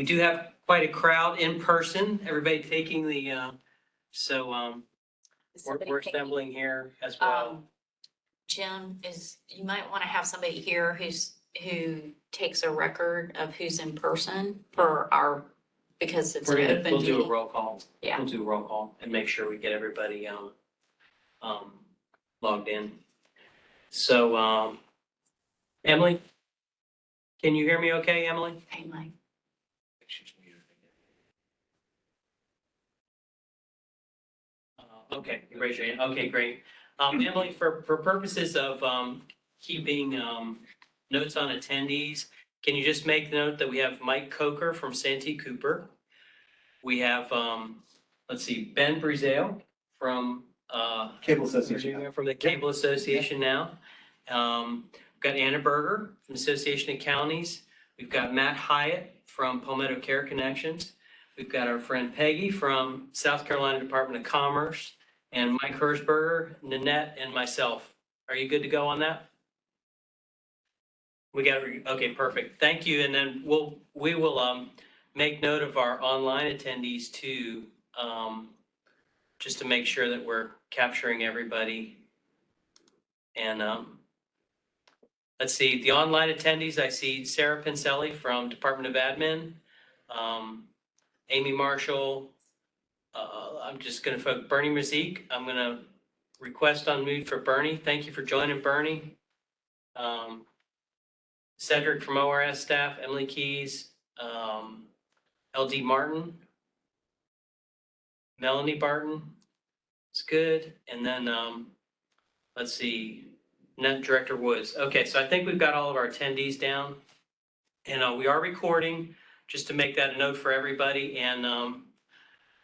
We do have quite a crowd in person, everybody taking the, we're assembling here as well. Jim, you might want to have somebody here who takes a record of who's in person for our, because it's an open We'll do a meeting. roll call. Yeah. We'll do a roll call and make sure we get everybody, logged in. So, Emily, can you hear me okay, Emily? Hey, Mike. Okay, raise your hand. Okay, great. Emily, for purposes of keeping notes on attendees, can you just make note that we have Mike Coker from Santee Cooper? We have, let's see, Ben Brizale from Cable Association. From the Cable Association now. We've got Anna Berger from the Association of Counties. We've got Matt Hyatt from Palmetto Care Connections. We've got our friend Peggy from South Carolina Department of Commerce, and Mike Hersberger, Nanette, and myself. Are you good to go on that? Okay, perfect. Thank you. And then we will make note of our online attendees too, just to make sure that we're capturing everybody. And let's see, the online attendees, I see Sarah Pincelli from Department of Admin, Amy Marshall. I'm just going to focus Bernie Mazik. I'm going to request unmute for Bernie. Thank you for joining, Bernie. Cedric from ORS staff, Emily Keys, LD Martin, Melanie Barton. It's good. And then let's see, Net Director Woods. Okay, so I think we've got all of our attendees down. And we are recording, just to make that a note for everybody. And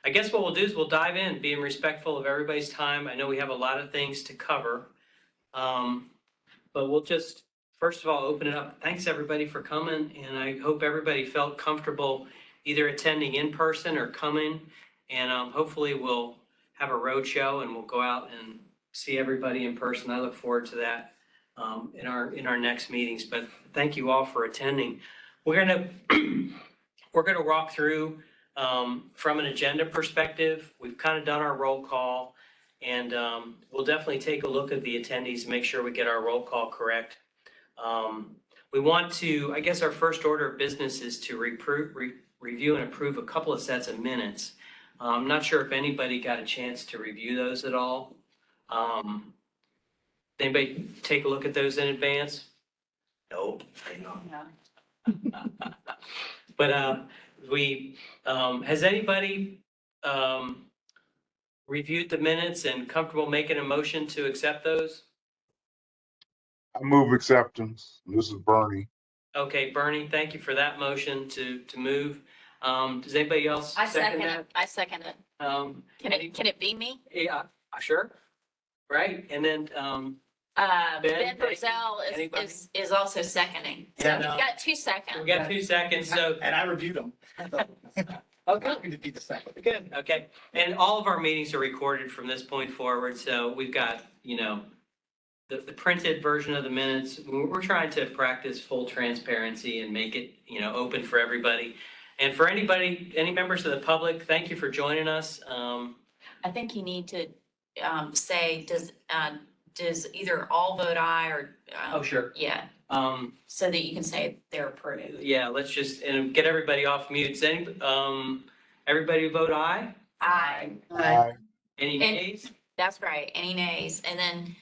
I guess what we'll do is we'll dive in, being respectful of everybody's time. I know we have a lot of things to cover. But we'll just, first of all, open it up. Thanks everybody for coming. And I hope everybody felt comfortable either attending in person or coming. And hopefully we'll have a road show and we'll go out and see everybody in person. I look forward to that in our next meetings. But thank you all for attending. We're gonna walk through from an agenda perspective. We've kind of done our roll call, and we'll definitely take a look at the attendees and make sure we get our roll call correct. We want to, I guess our first order of business is to review and approve a couple of sets of minutes. I'm not sure if anybody got a chance to review those at all. Anybody take a look at those in advance? Nope. I know. But has anybody reviewed the minutes and comfortable making a motion to accept those? I move acceptance. This is Bernie. Okay, Bernie, thank you for that motion to move. Does anybody else second that? I second it. Can it be me? Yeah, sure. Right, and then Ben Brizale is also seconding. So Yeah, we've no. got 2 seconds. we got 2 seconds, so. And I reviewed them. Okay. Happy to be the second. Good, okay. And all of our meetings are recorded from this point forward, so we've got, the printed version of the minutes. We're trying to practice full transparency and make it, open for everybody. And for anybody, any members of the public, thank you for joining us. I think you need to say, does either all vote aye or? Oh, sure. Yeah, so that you can say they're approved. Yeah, let's just, and get everybody off mute. Does everybody vote aye? Aye. Any nays? That's right. Any nays? And then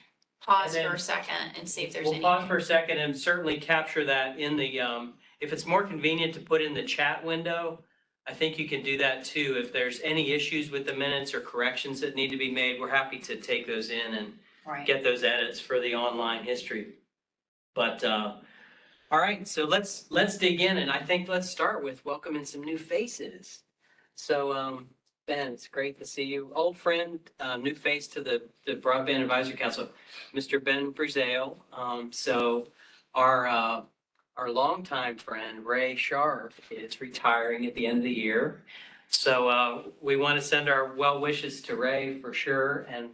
pause And then for a second and see if there's We'll any. pause for a second and certainly capture that in the, if it's more convenient to put in the chat window, I think you can do that too. If there's any issues with the minutes or corrections that need to be made, we're happy to take those in and Right. get those edits for the online history. But, all right, so let's dig in, and I think let's start with welcoming some new faces. So, Ben, it's great to see you. Old friend, new face to the Broadband Advisory Council, Mr. Ben Brizale. So our longtime friend, Ray Sharp, is retiring at the end of the year. So we want to send our well wishes to Ray for sure, and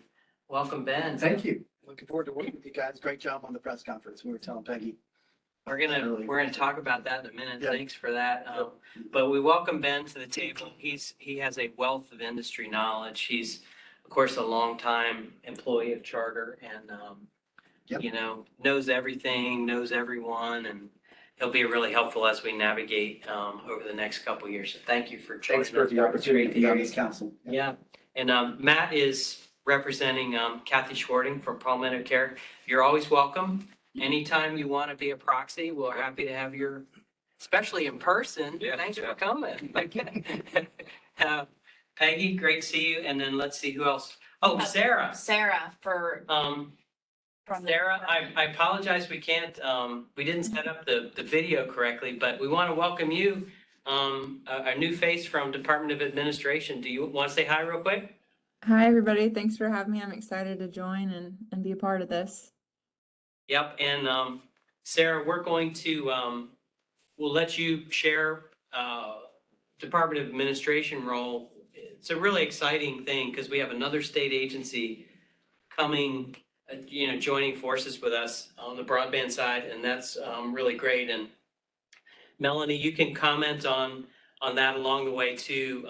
welcome, Ben. Thank you. Looking forward to working with you guys. Great job on the press conference. We were telling Peggy We're gonna talk about that in a minute. Yeah. Thanks for that. But we welcome Ben to the table. He has a wealth of industry knowledge. He's, of course, a longtime employee of Charter and, Yep. you know, knows everything, knows everyone, and he'll be really helpful as we navigate, over the next couple of years. So thank you for joining us. Thanks for the opportunity to be on this council. Yeah, and Matt is representing Kathy Schwarting from Palmetto Care. You're always welcome. Anytime you want to be a proxy, we're happy to have your, especially in person. Yeah, Thanks yeah. for coming. Peggy, great to see you. And then let's see who else. Oh, Sarah. Sarah for, Um, from the. Sarah, I apologize. We can't, we didn't set up the video correctly, but we want to welcome you. A new face from Department of Administration. Do you want to say hi real quick? Hi, everybody. Thanks for having me. I'm excited to join and be a part of this. Yep, and Sarah, we're going to, we'll let you share Department of Administration role. It's a really exciting thing because we have another state agency coming, joining forces with us on the broadband side, and that's really great. And Melanie, you can comment on that along the way too.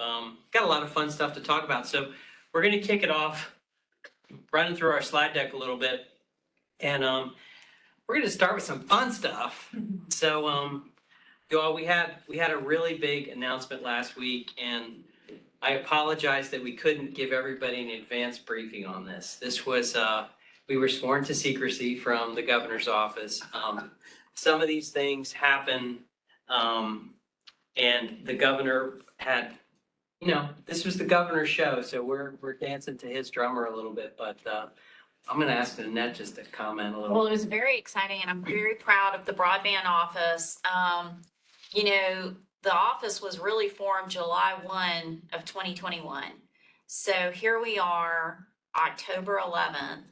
Got a lot of fun stuff to talk about. So we're going to kick it off, running through our slide deck a little bit. And we're going to start with some fun stuff. So, y'all, we had a really big announcement last week, and I apologize that we couldn't give everybody an advance briefing on this. This was, we were sworn to secrecy from the governor's office. Some of these things happen, and the governor had, this was the governor's show, so we're dancing to his drummer a little bit, but I'm going to ask Annette just to comment a little. Well, it was very exciting and I'm very proud of the broadband office. The office was really formed July 1 of 2021. So here we are, October 11th.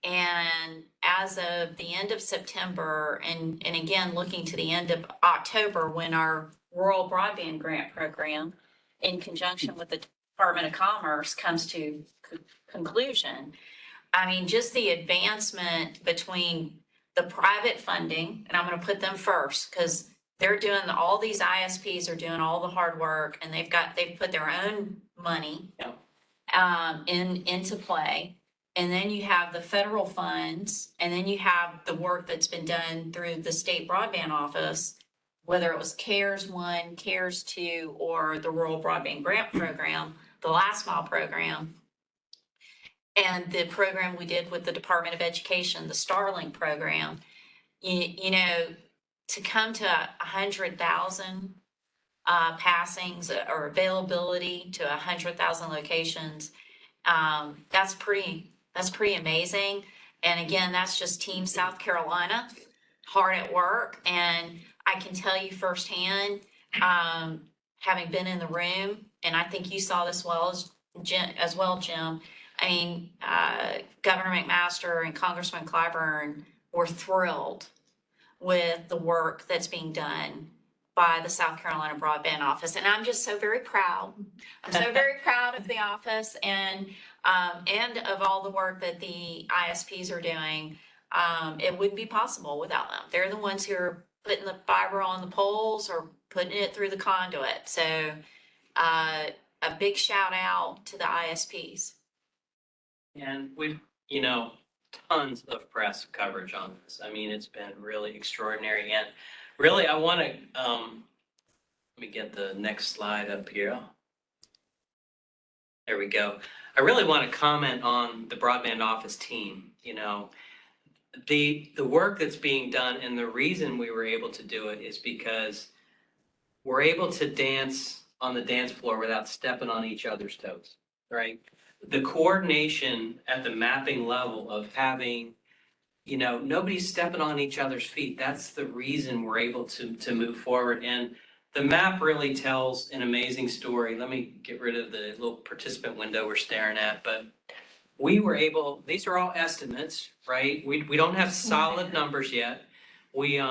And as of the end of September, and again, looking to the end of October, when our rural broadband grant program in conjunction with the Department of Commerce comes to conclusion, I mean, just the advancement between the private funding, and I'm going to put them first because they're doing, all these ISPs are doing all the hard work and they've put their own money into play. And then you have the federal funds, and then you have the work that's been done through the state broadband office, whether it was CARES 1, CARES 2, or the Rural Broadband Grant Program, the Last Mile Program. And the program we did with the Department of Education, the Starlink program, to come to 100,000 passings or availability to 100,000 locations, that's pretty amazing. And again, that's just Team South Carolina, hard at work. And I can tell you firsthand, having been in the room, and I think you saw this as well, Jim. I mean, Governor McMaster and Congressman Clyburn were thrilled with the work that's being done by the South Carolina Broadband Office. And I'm just so very proud. I'm so very proud of the office and of all the work that the ISPs are doing. It wouldn't be possible without them. They're the ones who are putting the fiber on the poles or putting it through the conduit. So a big shout out to the ISPs. And we've, tons of press coverage on this. I mean, it's been really extraordinary. And really, I want to, let me get the next slide up here. There we go. I really want to comment on the broadband office team. The work that's being done, and the reason we were able to do it is because we're able to dance on the dance floor without stepping on each other's toes, right? The coordination at the mapping level of having, nobody's stepping on each other's feet. That's the reason we're able to move forward. And the map really tells an amazing story. Let me get rid of the little participant window we're staring at, but we were able, these are all estimates, right? We don't have solid numbers yet. We're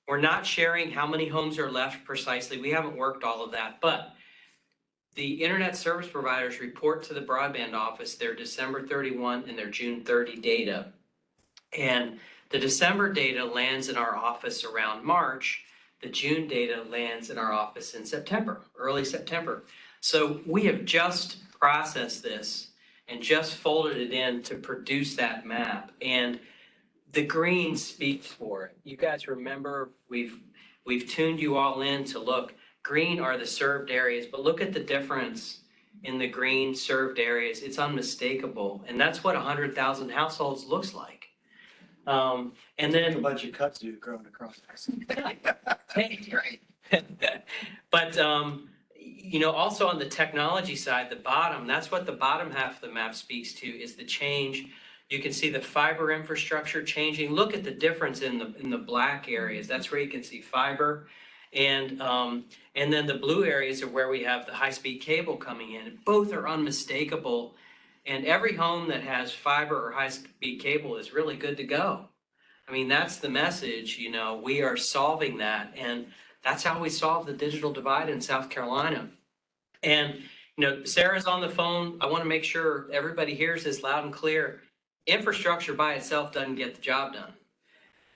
not sharing how many homes are left precisely. We haven't worked all of that, but the internet service providers report to the broadband office their December 31 and their June 30 data. And The December data lands in our office around March. The June data lands in our office in September, early September. So we have just processed this and just folded it in to produce that map. And the green speaks for it. You guys remember, we've tuned you all in to look. Green are the served areas, but look at the difference in the green served areas. It's unmistakable. And that's what 100,000 households looks like. And A then, bunch of cuts do growing across. right. But, also on the technology side, the bottom, that's what the bottom half of the map speaks to, is the change. You can see the fiber infrastructure changing. Look at the difference in the black areas. That's where you can see fiber. And then the blue areas are where we have the high-speed cable coming in. Both are unmistakable. And every home that has fiber or high-speed cable is really good to go. I mean, that's the message, we are solving that. And that's how we solve the digital divide in South Carolina. And, Sarah's on the phone. I want to make sure everybody hears this loud and clear. Infrastructure by itself doesn't get the job done.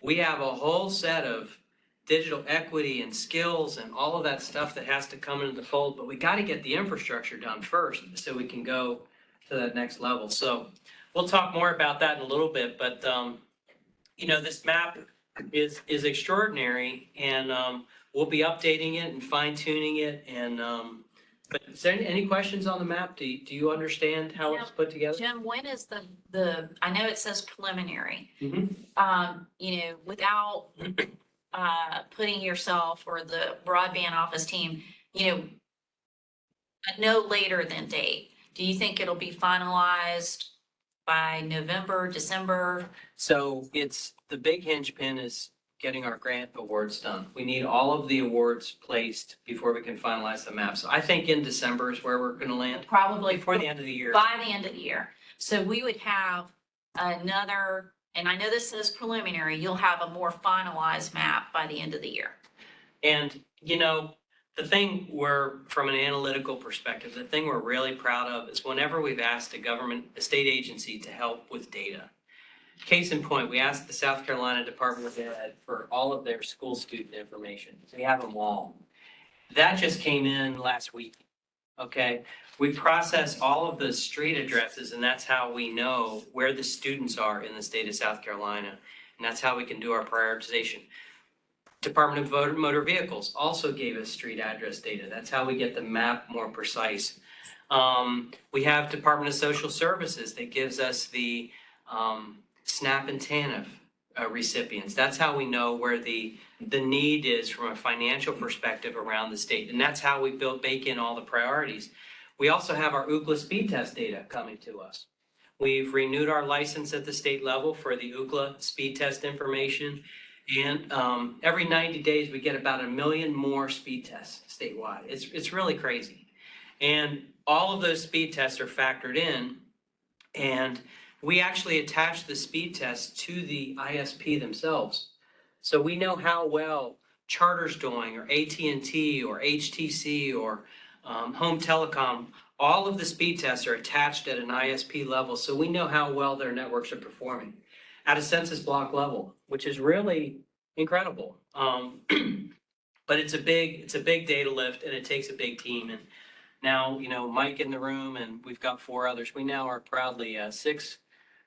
We have a whole set of digital equity and skills and all of that stuff that has to come into the fold, but we got to get the infrastructure done first so we can go to that next level. So we'll talk more about that in a little bit, but this map is extraordinary, and we'll be updating it and fine tuning it. And but is there any questions on the map? Do you understand how it's put together? Jim, when is I know it says preliminary, Mhm. without putting yourself or the broadband office team, no later than date. Do you think it'll be finalized by November, December? So it's the big hinge pin is getting our grant awards done. We need all of the awards placed before we can finalize the map. So I think in December is where we're going to land, Probably before the end of the year. by the end of the year. So we would have another, and I know this says preliminary, you'll have a more finalized map by the end of the year. And, the thing from an analytical perspective, the thing we're really proud of is whenever we've asked a state agency to help with data. Case in point, we asked the South Carolina Department of Ed for all of their school student information. We have them all. That just came in last week, okay? We process all of the street addresses, and that's how we know where the students are in the state of South Carolina. And that's how we can do our prioritization. Department of Motor Vehicles also gave us street address data. That's how we get the map more precise. We have Department of Social Services that gives us the SNAP and TANF recipients. That's how we know where the need is from a financial perspective around the state. And that's how we bake in all the priorities. We also have our UCLA speed test data coming to us. We've renewed our license at the state level for the UCLA speed test information. And every 90 days, we get about 1 million more speed tests statewide. It's really crazy. And all of those speed tests are factored in. And we actually attach the speed tests to the ISP themselves. So we know how well Charter's doing, or AT&T, or HTC, or Home Telecom. All of the speed tests are attached at an ISP level. So we know how well their networks are performing at a census block level, which is really incredible. But it's a big data lift, and it takes a big team. And now, Mike in the room, and we've got 4 others. We now are proudly 6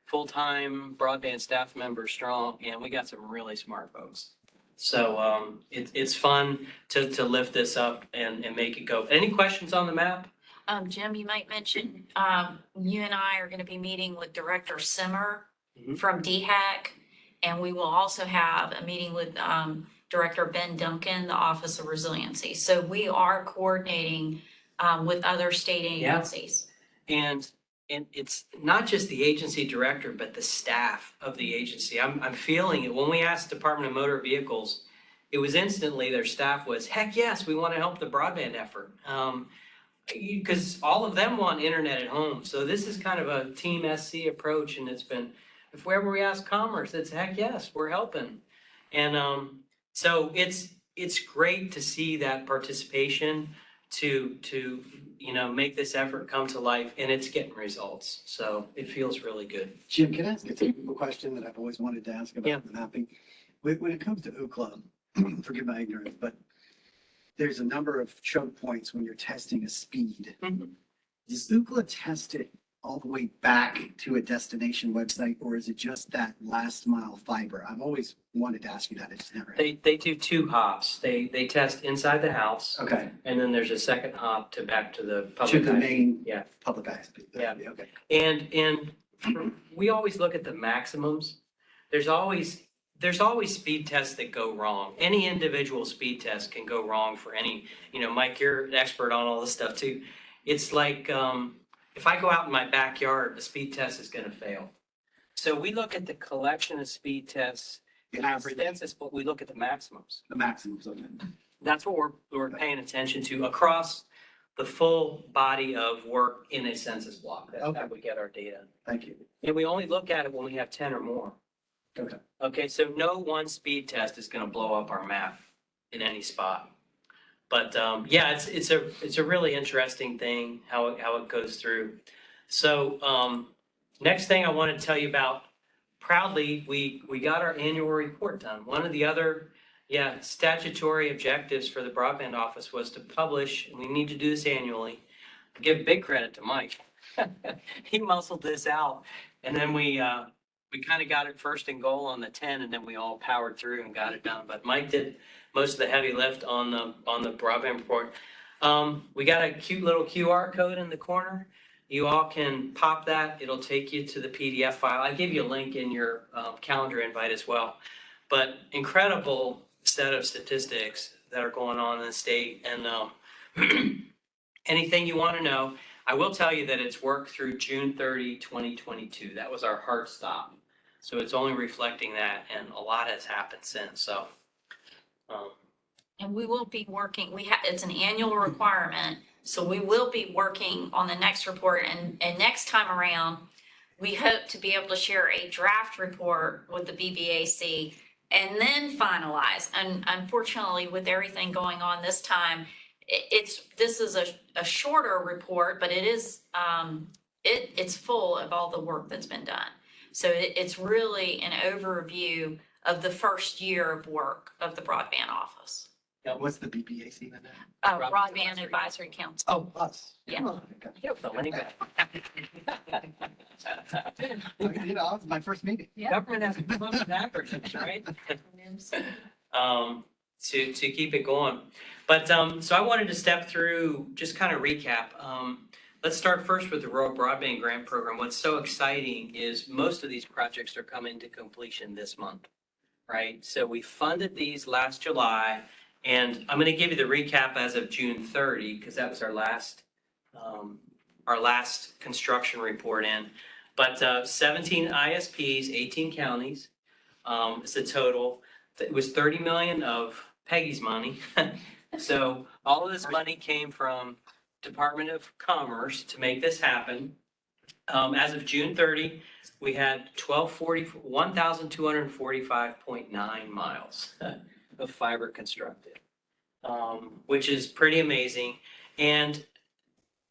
full-time broadband staff members strong, and we got some really smart folks. So it's fun to lift this up and make it go. Any questions on the map? Jim, you might mention, you and I are going to be meeting with Director Simmer from DHAC, and we will also have a meeting with Director Ben Duncan, the Office of Resiliency. So we are coordinating with other state agencies. Yeah. And it's not just the agency director, but the staff of the agency. I'm feeling it. When we asked Department of Motor Vehicles, it was instantly their staff was, heck yes, we want to help the broadband effort. Because all of them want internet at home. So this is kind of a team SC approach, and it's been, if wherever we ask Commerce, it's heck yes, we're helping. And so it's great to see that participation, to, make this effort come to life, and it's getting results. So it feels really good. Jim, can I ask a technical question that I've always wanted to ask Yeah. about the mapping? When it comes to Ookla, forgive my ignorance, but there's a number of choke points when you're testing a speed. Mhm. Does Ookla test it all the way back to a destination website, or is it just that last mile fiber? I've always wanted to ask you that. I just never. They do 2 hops. They test inside the house, Okay, and then there's a second hop to back to the to public. the eye. main Yeah. public ISP. Yeah. Okay. And we always look at the maximums. There's always speed tests that go wrong. Any individual speed test can go wrong for any, Mike, you're an expert on all this stuff too. It's like, if I go out in my backyard, the speed test is gonna fail. So we look at the collection of speed tests, averages, but we look at the maximums. The maximums, okay. That's what we're paying attention to across the full body of work in a census block. That's how Okay. we get our data. Thank you. And we only look at it when we have 10 or more. Okay. Okay, so no one speed test is gonna blow up our map in any spot. But, yeah, it's a really interesting thing, how it goes through. So, next thing I wanted to tell you about, proudly, we got our annual report done. One of the other, statutory objectives for the broadband office was to publish, and we need to do this annually. Give big credit to Mike. He muscled this out, and then we kind of got it first and goal on the 10, and then we all powered through and got it done. But Mike did most of the heavy lift on the broadband report. We got a cute little QR code in the corner. You all can pop that. It'll take you to the PDF file. I gave you a link in your calendar invite as well. But incredible set of statistics that are going on in the state. And anything you want to know, I will tell you that it's worked through June 30, 2022. That was our hard stop. So it's only reflecting that, and a lot has happened since. So, And we will be working, it's an annual requirement, so we will be working on the next report, and next time around, we hope to be able to share a draft report with the BBAC and then finalize. And unfortunately, with everything going on this time, this is a shorter report, but it is, it's full of all the work that's been done. So it's really an overview of the first year of work of the broadband office. What's the BBAC then? Broadband Advisory Council. Oh, us. Yeah. Oh, okay. you don't know anything. It's my first meeting. Government has to come up with acronyms, right? To keep it going. But, so I wanted to step through, just kind of recap. Let's start first with the Rural Broadband Grant Program. What's so exciting is most of these projects are coming to completion this month, right? So we funded these last July, and I'm going to give you the recap as of June 30, because that was our last construction report in. But 17 ISPs, 18 counties is the total. It was 30 million of Peggy's money. So all of this money came from Department of Commerce to make this happen. As of June 30, we had 1,245.9 miles of fiber constructed, which is pretty amazing. And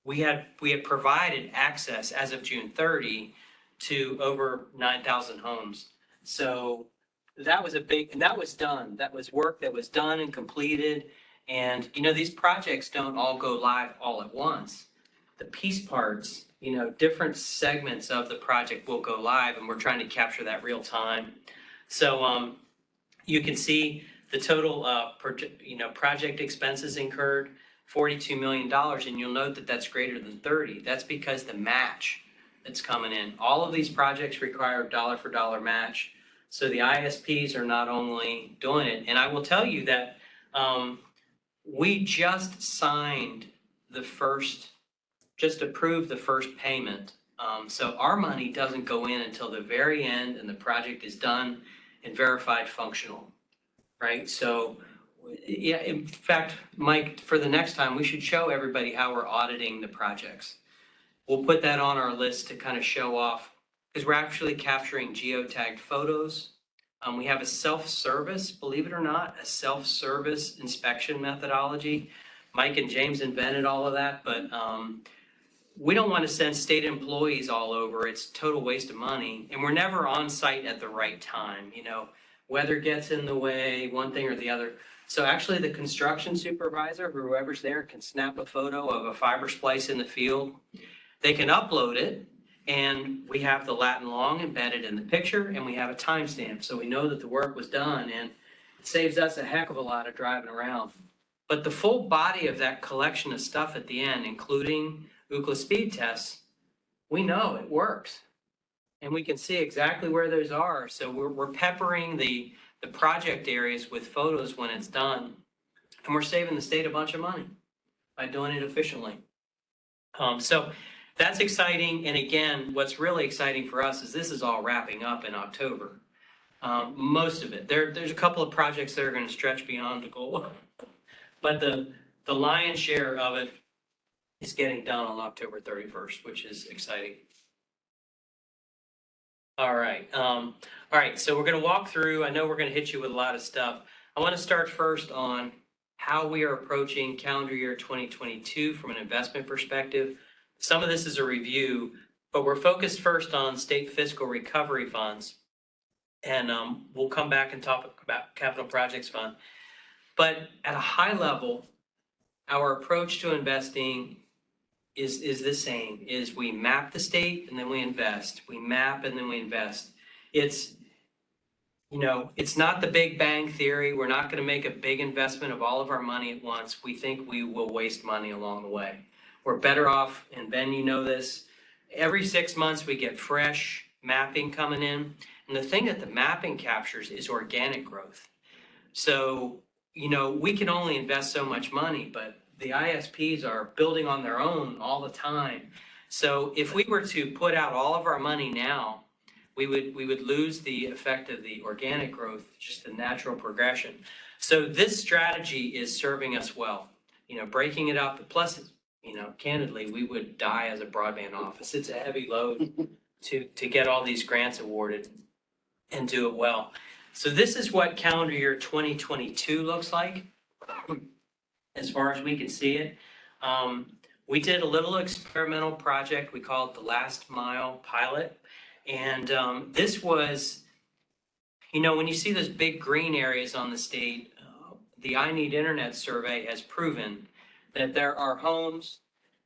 we had provided access as of June 30 to over 9,000 homes. So that was that was done. That was work that was done and completed. And, these projects don't all go live all at once. The piece parts, different segments of the project will go live, and we're trying to capture that real time. So, you can see the total, project expenses incurred, $42 million, and you'll note that that's greater than 30. That's because the match that's coming in. All of these projects require dollar for dollar match. So the ISPs are not only doing it, and I will tell you that, we just approved the first payment. So our money doesn't go in until the very end and the project is done and verified functional, right? So, yeah, in fact, Mike, for the next time, we should show everybody how we're auditing the projects. We'll put that on our list to kind of show off, because we're actually capturing geotagged photos. We have a self-service, believe it or not, a self-service inspection methodology. Mike and James invented all of that, but we don't want to send state employees all over. It's total waste of money. And we're never on site at the right time. You know, weather gets in the way, one thing or the other. So actually the construction supervisor, whoever's there, can snap a photo of a fiber splice in the field. They can upload it, and we have the Latin long embedded in the picture, and we have a timestamp. So we know that the work was done, and it saves us a heck of a lot of driving around. But the full body of that collection of stuff at the end, including Ookla speed tests, we know it works. And we can see exactly where those are. So we're peppering the project areas with photos when it's done. And we're saving the state a bunch of money by doing it efficiently. So that's exciting. And again, what's really exciting for us is this is all wrapping up in October. Most of it. There's a couple of projects that are going to stretch beyond the goal. But the lion's share of it is getting done on October 31st, which is exciting. All right. So we're going to walk through. I know we're going to hit you with a lot of stuff. I want to start first on how we are approaching calendar year 2022 from an investment perspective. Some of this is a review, but we're focused first on state fiscal recovery funds. And we'll come back and talk about capital projects fund. But at a high level, our approach to investing is the same, is we map the state and then we invest. We map and then we invest. It's, you know, it's not the big bang theory. We're not going to make a big investment of all of our money at once. We think we will waste money along the way. We're better off, and Ben, you know this, every 6 months we get fresh mapping coming in. And the thing that the mapping captures is organic growth. So, you know, we can only invest so much money, but the ISPs are building on their own all the time. So if we were to put out all of our money now, we would lose the effect of the organic growth, just the natural progression. So this strategy is serving us well, you know, breaking it up. Plus, you know, candidly, we would die as a broadband office. It's a heavy load to get all these grants awarded and do it well. So this is what calendar year 2022 looks like, as far as we can see it. We did a little experimental project. We call it the Last Mile Pilot. And this was, you know, when you see those big green areas on the state, the I Need Internet survey has proven that there are homes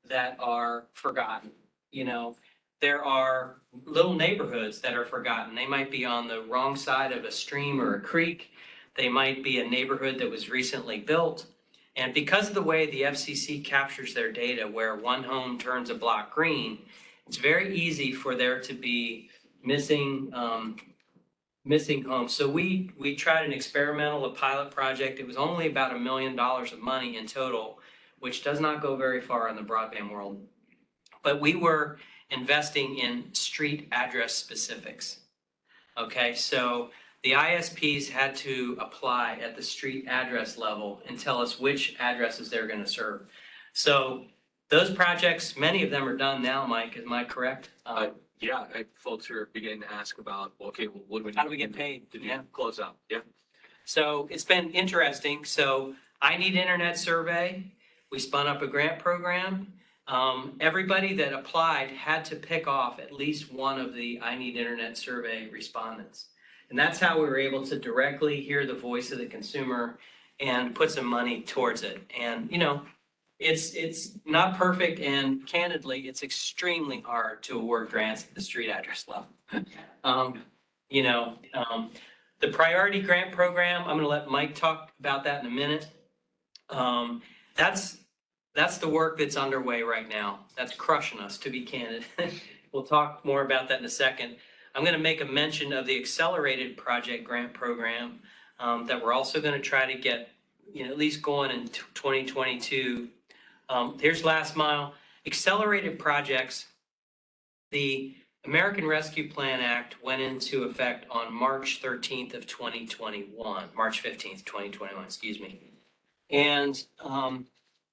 that are forgotten. You know, there are little neighborhoods that are forgotten. They might be on the wrong side of a stream or a creek. They might be a neighborhood that was recently built. And because of the way the FCC captures their data, where one home turns a block green, it's very easy for there to be missing homes. So we tried a pilot project. It was only about $1 million of money in total, which does not go very far in the broadband world. But we were investing in street address specifics. Okay, so the ISPs had to apply at the street address level and tell us which addresses they're going to serve. So those projects, many of them are done now, Mike, am I correct? Yeah, folks are beginning to ask about, okay, well, what do we need? How do we get paid? To do close out? Yeah. So it's been interesting. So I Need Internet survey, we spun up a grant program. Everybody that applied had to pick off at least one of the I Need Internet survey respondents. And that's how we were able to directly hear the voice of the consumer and put some money towards it. And, you know, it's not perfect, and candidly, it's extremely hard to award grants at the street address level. The priority grant program, I'm going to let Mike talk about that in a minute. That's the work that's underway right now. That's crushing us, to be candid. We'll talk more about that in a second. I'm going to make a mention of the accelerated project grant program that we're also going to try to get, at least going in 2022. Here's Last Mile. Accelerated projects. The American Rescue Plan Act went into effect on March 13th of 2021, March 15th, 2021, excuse me. And,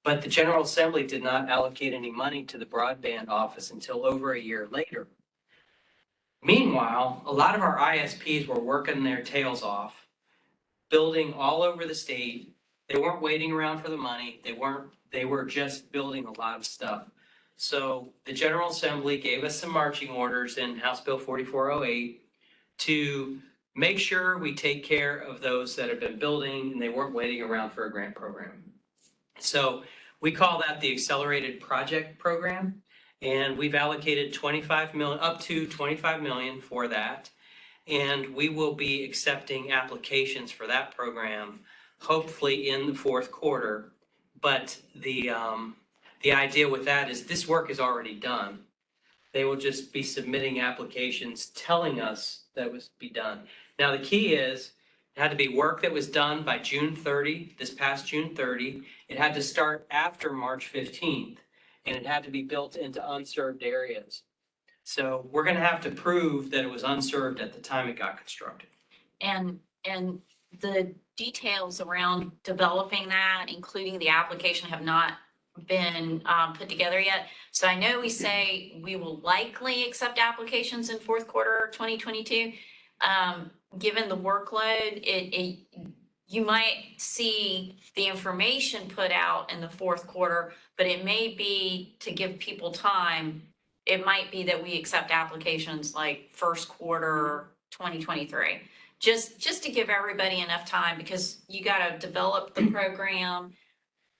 but the General Assembly did not allocate any money to the broadband office until over a year later. Meanwhile, a lot of our ISPs were working their tails off, building all over the state, They weren't waiting around for the money. They were just building a lot of stuff. So the General Assembly gave us some marching orders in House Bill 4408 to make sure we take care of those that have been building and they weren't waiting around for a grant program. So we call that the Accelerated Project Program. And we've allocated 25 million, up to 25 million for that. And we will be accepting applications for that program, hopefully in the fourth quarter. But the idea with that is this work is already done. They will just be submitting applications telling us that it was be done. Now, the key is it had to be work that was done by June 30, this past June 30. It had to start after March 15th, and it had to be built into unserved areas. So we're going to have to prove that it was unserved at the time it got constructed. And the details around developing that, including the application, have not been put together yet. So I know we say we will likely accept applications in fourth quarter 2022. Given the workload, you might see the information put out in the fourth quarter, but it may be to give people time. It might be that we accept applications like first quarter 2023, just to give everybody enough time, because you got to develop the program,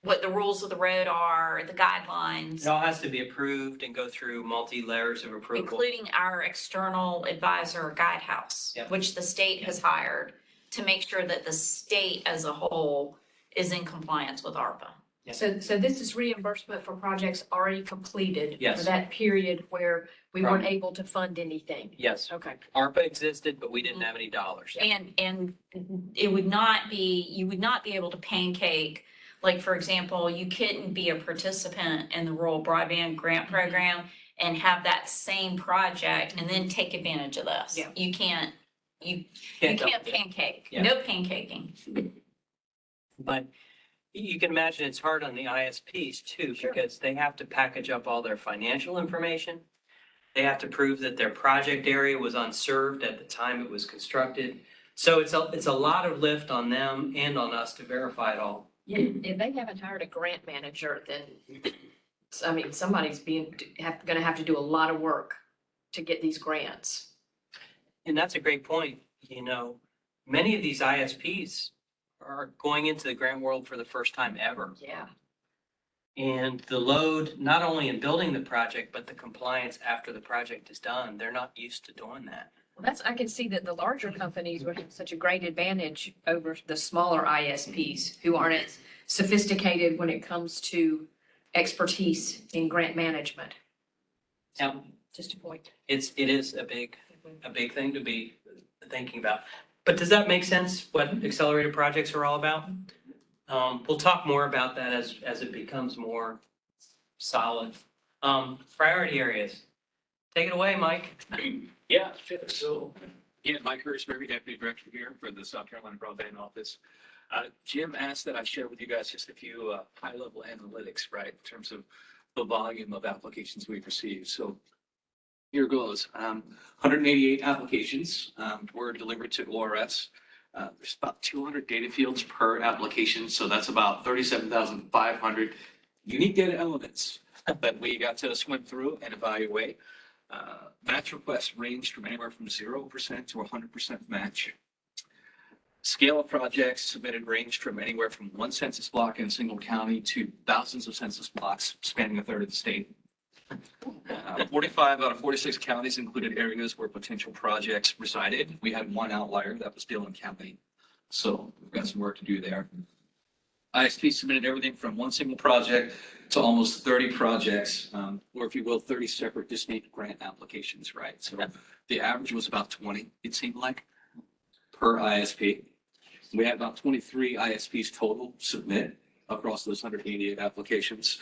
what the rules of the road are, the guidelines. It all has to be approved and go through multi-layers of approval. Including our external advisor Guidehouse, Yep. which the state has hired to make sure that the state as a whole is in compliance with ARPA. So this is reimbursement for projects already completed. Yes. For that period where we weren't able to fund anything. Yes, Okay. ARPA existed, but we didn't have any dollars. And it would not be, you would not be able to pancake, like, for example, you couldn't be a participant in the rural broadband grant program and have that same project and then take advantage of this. Yeah. You can't Can't pancake, Yeah. no pancaking. But you can imagine it's hard on the ISPs too, Sure. because they have to package up all their financial information. They have to prove that their project area was unserved at the time it was constructed. So it's a lot of lift on them and on us to verify it all. Yeah, if they haven't hired a grant manager, then, I mean, somebody's gonna have to do a lot of work to get these grants. And that's a great point. You know, many of these ISPs are going into the grant world for the first time ever. Yeah. And the load, not only in building the project, but the compliance after the project is done, they're not used to doing that. Well, I can see that the larger companies would have such a great advantage over the smaller ISPs who aren't as sophisticated when it comes to expertise in grant management. Now, Just a point. it is a big thing to be thinking about. But does that make sense, what accelerated projects are all about? We'll talk more about that as it becomes more solid. Priority areas. Take it away, Mike. Yeah, sure. So, yeah, Mike Hurst, Deputy Director here for the South Carolina Broadband Office. Jim asked that I share with you guys just a few high-level analytics, right, in terms of the volume of applications we've received. So here goes. 188 applications were delivered to ORS. There's about 200 data fields per application, so that's about 37,500 unique data elements that we got to swim through and evaluate. Match requests ranged from anywhere from 0% to 100% match. Scale of projects submitted ranged from anywhere from one census block in a single county to thousands of census blocks spanning a third of the state. 45 out of 46 counties included areas where potential projects resided. We had one outlier, that was Dillon County. So we've got some work to do there. ISP submitted everything from one single project to almost 30 projects, or if you will, 30 separate distinct grant applications, right? So the average was about 20, it seemed like, per ISP. We had about 23 ISPs total submit across those 188 applications.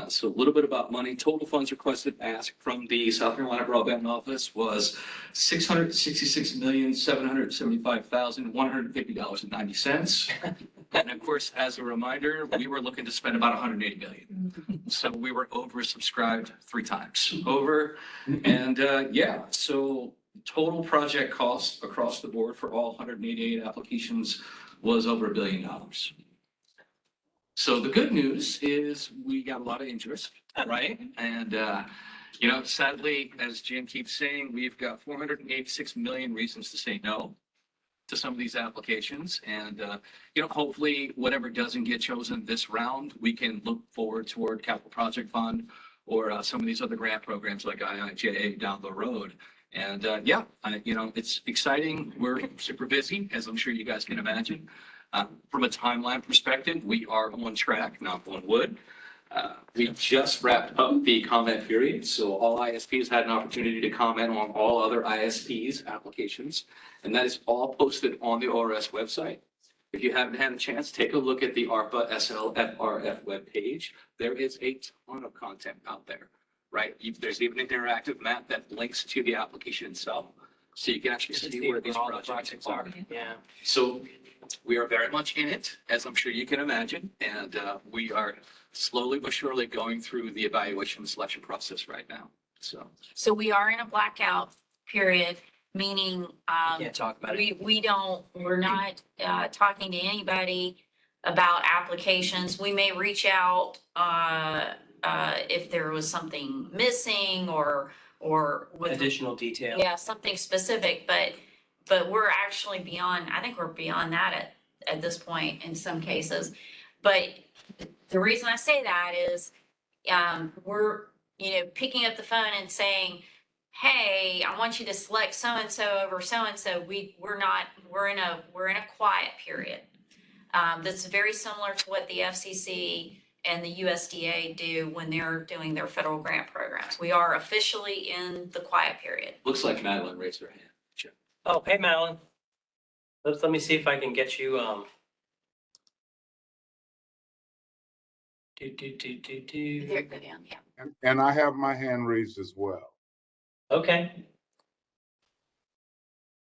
So a little bit about money. Total funds requested asked from the South Carolina Broadband Office was $666,775,150.90. And of course, as a reminder, we were looking to spend about $180 million. So we were oversubscribed 3 times over. And yeah, so total project cost across the board for all 188 applications was over $1 billion. So the good news is we got a lot of interest, right? And, you know, sadly, as Jim keeps saying, we've got 486 million reasons to say no to some of these applications. And, you know, hopefully whatever doesn't get chosen this round, we can look forward toward Capital Project Fund or some of these other grant programs like IIJA down the road. And yeah, you know, it's exciting. We're super busy, as I'm sure you guys can imagine. From a timeline perspective, we are on track, knock on wood. We just wrapped up the comment period, so all ISPs had an opportunity to comment on all other ISPs applications, and that is all posted on the ORS website. If you haven't had a chance, take a look at the ARPA SLFRF webpage. There is a ton of content out there, right? There's even an interactive map that links to the application itself, so you can actually see where these all the projects are. Yeah. So we are very much in it, as I'm sure you can imagine, and we are slowly but surely going through the evaluation and selection process right now. So we are in a blackout period, meaning, Can't talk about it. we're not, talking to anybody about applications. We may reach out, if there was something missing or with. Additional detail. Yeah, something specific, but we're actually beyond, I think we're beyond that at this point in some cases. But the reason I say that is, we're, you know, picking up the phone and saying, hey, I want you to select so-and-so over so-and-so. We're in a quiet period. That's very similar to what the FCC and the USDA do when they're doing their federal grant programs. We are officially in the quiet period. Looks like Madeline raised her hand. Sure. Oh, hey, Madeline. Let me see if I can get you, They're good, yeah. And I have my hand raised as well, Okay,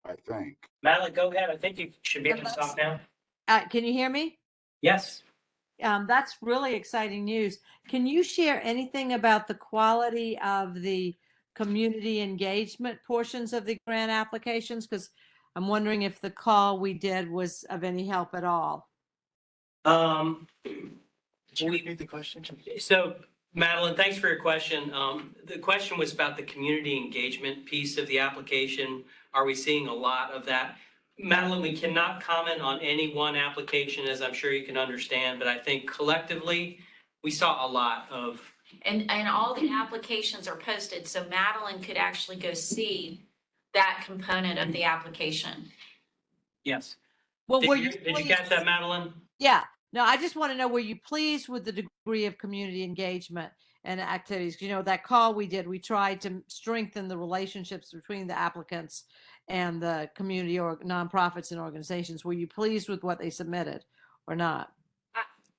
I think. Madeline, go ahead. I think you should be able to talk now. Can you hear me? Yes. That's really exciting news. Can you share anything about the quality of the community engagement portions of the grant applications? Because I'm wondering if the call we did was of any help at all. Did you repeat the question? So Madeline, thanks for your question. The question was about the community engagement piece of the application. Are we seeing a lot of that? Madeline, we cannot comment on any one application, as I'm sure you can understand, but I think collectively, we saw a lot of. And all the applications are posted, so Madeline could actually go see that component of the application. Yes. Well, Did you catch that, Madeline? Yeah. No, I just want to know, were you pleased with the degree of community engagement and activities? You know, that call we did, we tried to strengthen the relationships between the applicants and the community or nonprofits and organizations. Were you pleased with what they submitted or not?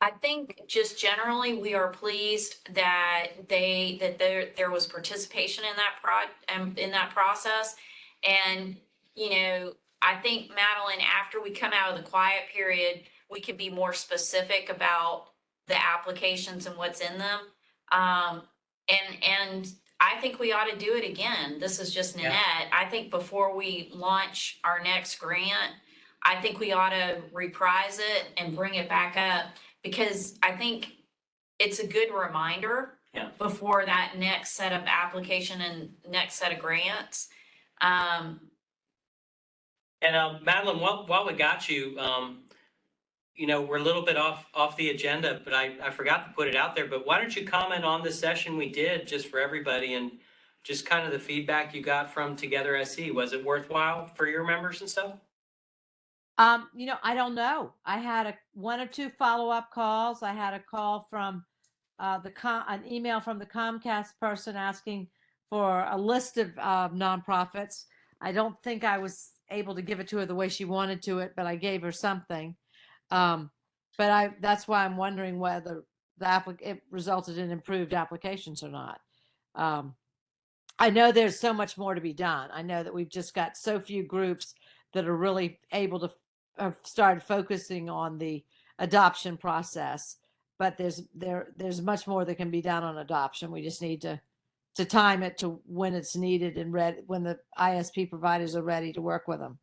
I think just generally, we are pleased that there was participation in that process. And, you know, I think Madeline, after we come out of the quiet period, we can be more specific about the applications and what's in them. And I think we ought to do it again. This is just Nanette. Yeah. I think before we launch our next grant, I think we ought to reprise it and bring it back up, because I think it's a good reminder before that next set of application and next set of grants. Madeline, while we got you, you know, we're a little bit off the agenda, but I forgot to put it out there, but why don't you comment on the session we did just for everybody and just kind of the feedback you got from Together SC? Was it worthwhile for your members and stuff? You know, I don't know. I had one or two follow-up calls. I had a call from an email from the Comcast person asking for a list of nonprofits. I don't think I was able to give it to her the way she wanted to it, but I gave her something. But that's why I'm wondering whether it resulted in improved applications or not. I know there's so much more to be done. I know that we've just got so few groups that are really able to have started focusing on the adoption process, but there's much more that can be done on adoption. We just need to time it to when it's needed and when the ISP providers are ready to work with them.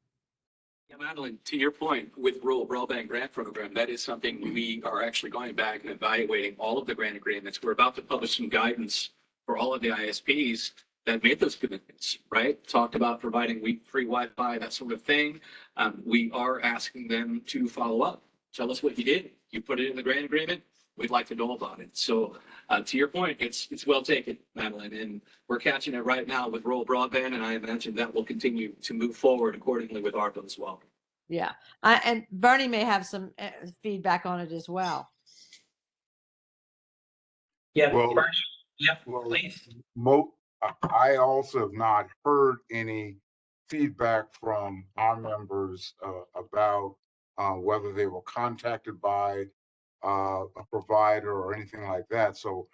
Yeah, Madeline, to your point, with rural broadband grant program, that is something we are actually going back and evaluating all of the grant agreements. We're about to publish some guidance for all of the ISPs that made those commitments, right? Talked about providing free Wi-Fi, that sort of thing. We are asking them to follow up. Tell us what you did. You put it in the grant agreement. We'd like to know about it. So to your point, it's well taken, Madeline, and we're catching it right now with rural broadband, and I imagine that will continue to move forward accordingly with ARPA as well. Yeah. And Bernie may have some feedback on it as well. Yeah, Well, Bernie, yeah, well, please. I also have not heard any feedback from our members about whether they were contacted by a provider or anything like that. So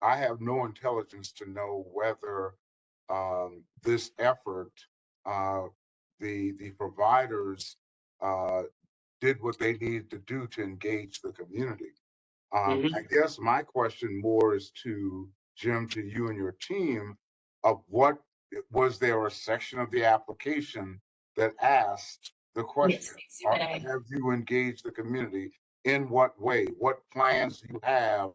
I have no intelligence to know whether this effort, the providers did what they needed to do to engage the community. I guess my question more is to Jim, to you and your team, of what was there a section of the application that asked the question? Exhibit A. Have you engaged the community? In what way? What plans do you have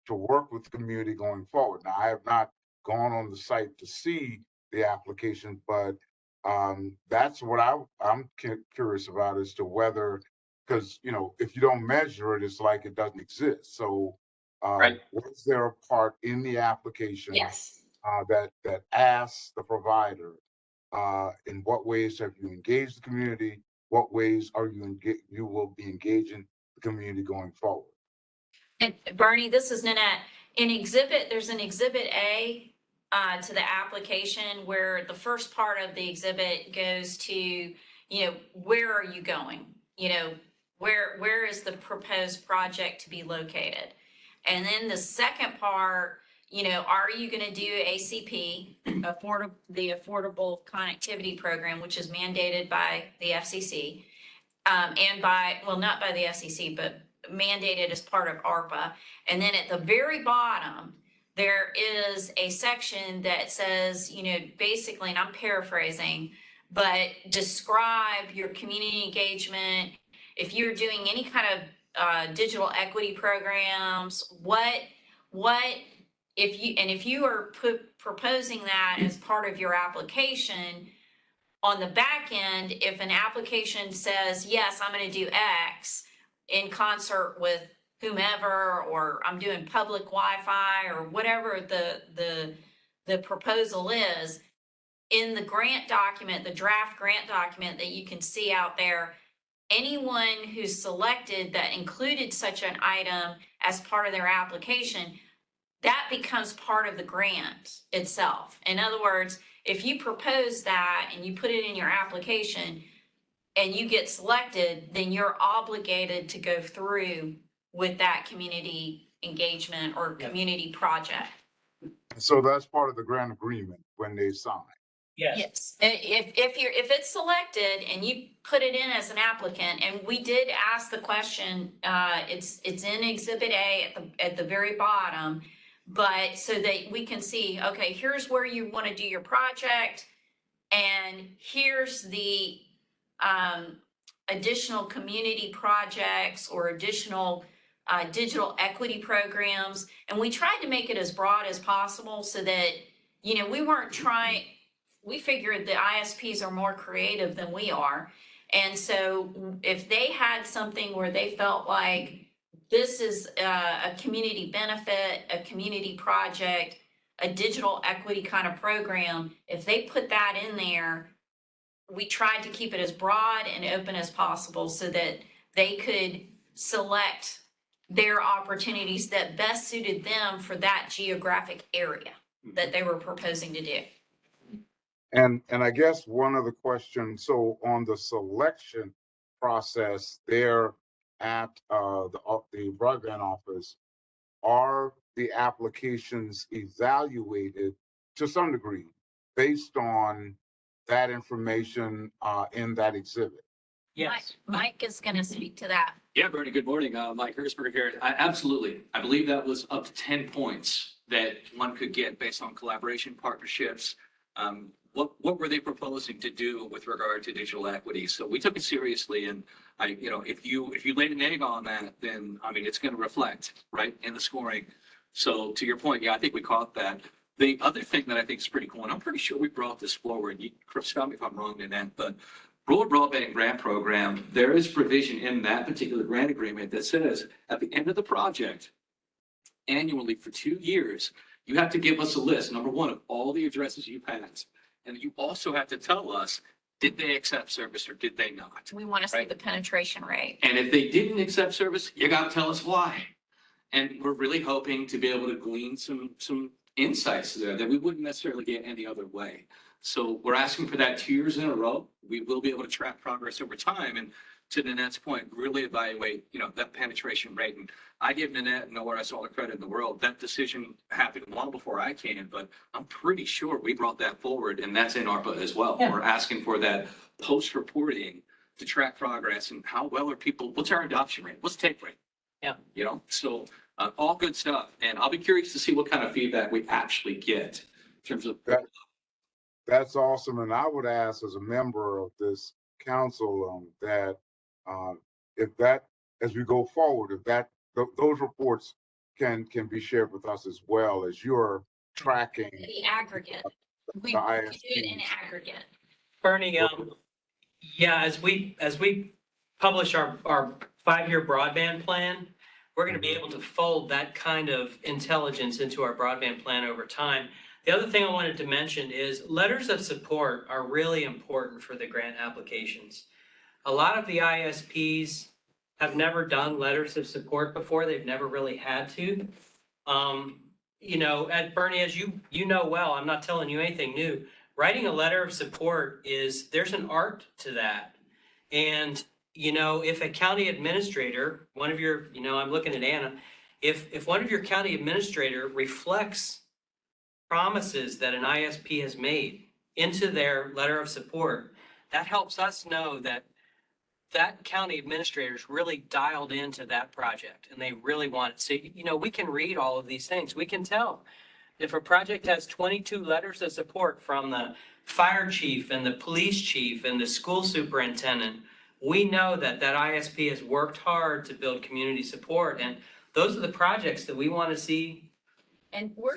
to work with the community going forward? Now, I have not gone on the site to see the application, but that's what I'm curious about as to whether, because if you don't measure it, it's like it doesn't exist. So Right. was there a part in the application Yes. that asks the provider, in what ways have you engaged the community? What ways are you will be engaging the community going forward? And Bernie, this is Nanette. There's an exhibit A to the application where the first part of the exhibit goes to, where are you going? Where is the proposed project to be located? And then the second part, are you going to do ACP, the Affordable Connectivity Program, which is mandated by the FCC, and not by the FCC, but mandated as part of ARPA. And then at the very bottom, there is a section that says, basically, and I'm paraphrasing, but describe your community engagement. If you're doing any kind of digital equity programs, if you are proposing that as part of your application, on the back end, if an application says, yes, I'm going to do X in concert with whomever, or I'm doing public Wi-Fi or whatever the proposal is, in the grant document, the draft grant document that you can see out there, anyone who's selected that included such an item as part of their application, that becomes part of the grant itself. In other words, if you propose that and you put it in your application and you get selected, then you're obligated to go through with that community engagement or community project. So that's part of the grant agreement when they sign. Yes. If it's selected and you put it in as an applicant, and we did ask the question, it's in Exhibit A at the very bottom, but so that we can see, okay, here's where you want to do your project, and here's the additional community projects or additional digital equity programs. And we tried to make it as broad as possible so that, we figured the ISPs are more creative than we are. And so if they had something where they felt like this is a community benefit, a community project, a digital equity kind of program, if they put that in there, we tried to keep it as broad and open as possible so that they could select their opportunities that best suited them for that geographic area that they were proposing to do. And I guess one other question, so on the selection process there at the broadband office, are the applications evaluated to some degree based on that information in that exhibit? Yes. Mike is going to speak to that. Yeah, Bernie, good morning. Mike Hersberg here. Absolutely. I believe that was up to 10 points that one could get based on collaboration partnerships. what were they proposing to do with regard to digital equity? So we took it seriously, and if you laid an egg on that, then, I mean, it's going to reflect, right, in the scoring. So to your point, yeah, I think we caught that. The other thing that I think is pretty cool, and I'm pretty sure we brought this forward, you, stop me if I'm wrong in that, but rural broadband grant program, there is provision in that particular grant agreement that says at the end of the project, annually for 2 years, you have to give us a list, number one, of all the addresses you passed. And you also have to tell us, did they accept service or did they not? We want to see Right. the penetration rate. And if they didn't accept service, you got to tell us why. And we're really hoping to be able to glean some insights there that we wouldn't necessarily get any other way. So we're asking for that 2 years in a row. We will be able to track progress over time. And to Nanette's point, really evaluate, that penetration rate. And I give Nanette and ORS all the credit in the world. That decision happened long before I came, but I'm pretty sure we brought that forward, and that's in ARPA as well. Yeah. We're asking for that post-reporting to track progress and how well are people, what's our adoption rate? What's take rate? Yeah. So all good stuff. And I'll be curious to see what kind of feedback we actually get in terms of. That's awesome. And I would ask as a member of this council that if that, as we go forward, if that those reports can be shared with us as well as you're tracking The aggregate. We the do it in ISPs. aggregate. Bernie, yeah, as we publish our 5-year broadband plan, we're going to be able to fold that kind of intelligence into our broadband plan over time. The other thing I wanted to mention is letters of support are really important for the grant applications. A lot of the ISPs have never done letters of support before. They've never really had to. At Bernie, as you know well, I'm not telling you anything new. Writing a letter of support there's an art to that. And, if a county administrator, one of your, I'm looking at Anna, if one of your county administrator reflects promises that an ISP has made into their letter of support, that helps us know that that county administrator's really dialed into that project and they really want it. So, we can read all of these things. We can tell if a project has 22 letters of support from the fire chief and the police chief and the school superintendent, we know that that ISP has worked hard to build community support. And those are the projects that we want to see. And we're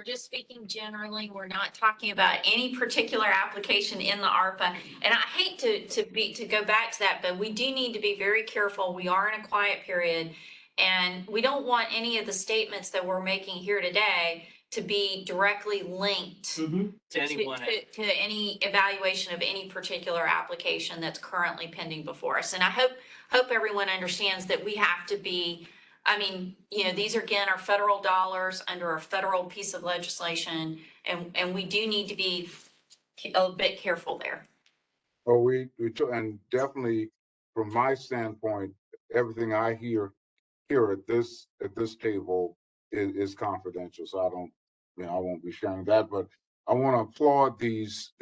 just speaking generally. We're not talking about any particular application in the ARPA. And I hate to go back to that, but we do need to be very careful. We are in a quiet period, and we don't want any of the statements that we're making here today to be directly linked To anyone. to any evaluation of any particular application that's currently pending before us. And I hope everyone understands that we have to be, these are, again, our federal dollars under a federal piece of legislation, and we do need to be a bit careful there. Well, and definitely from my standpoint, everything I hear at this table is confidential. So I won't be sharing that, but I want to applaud these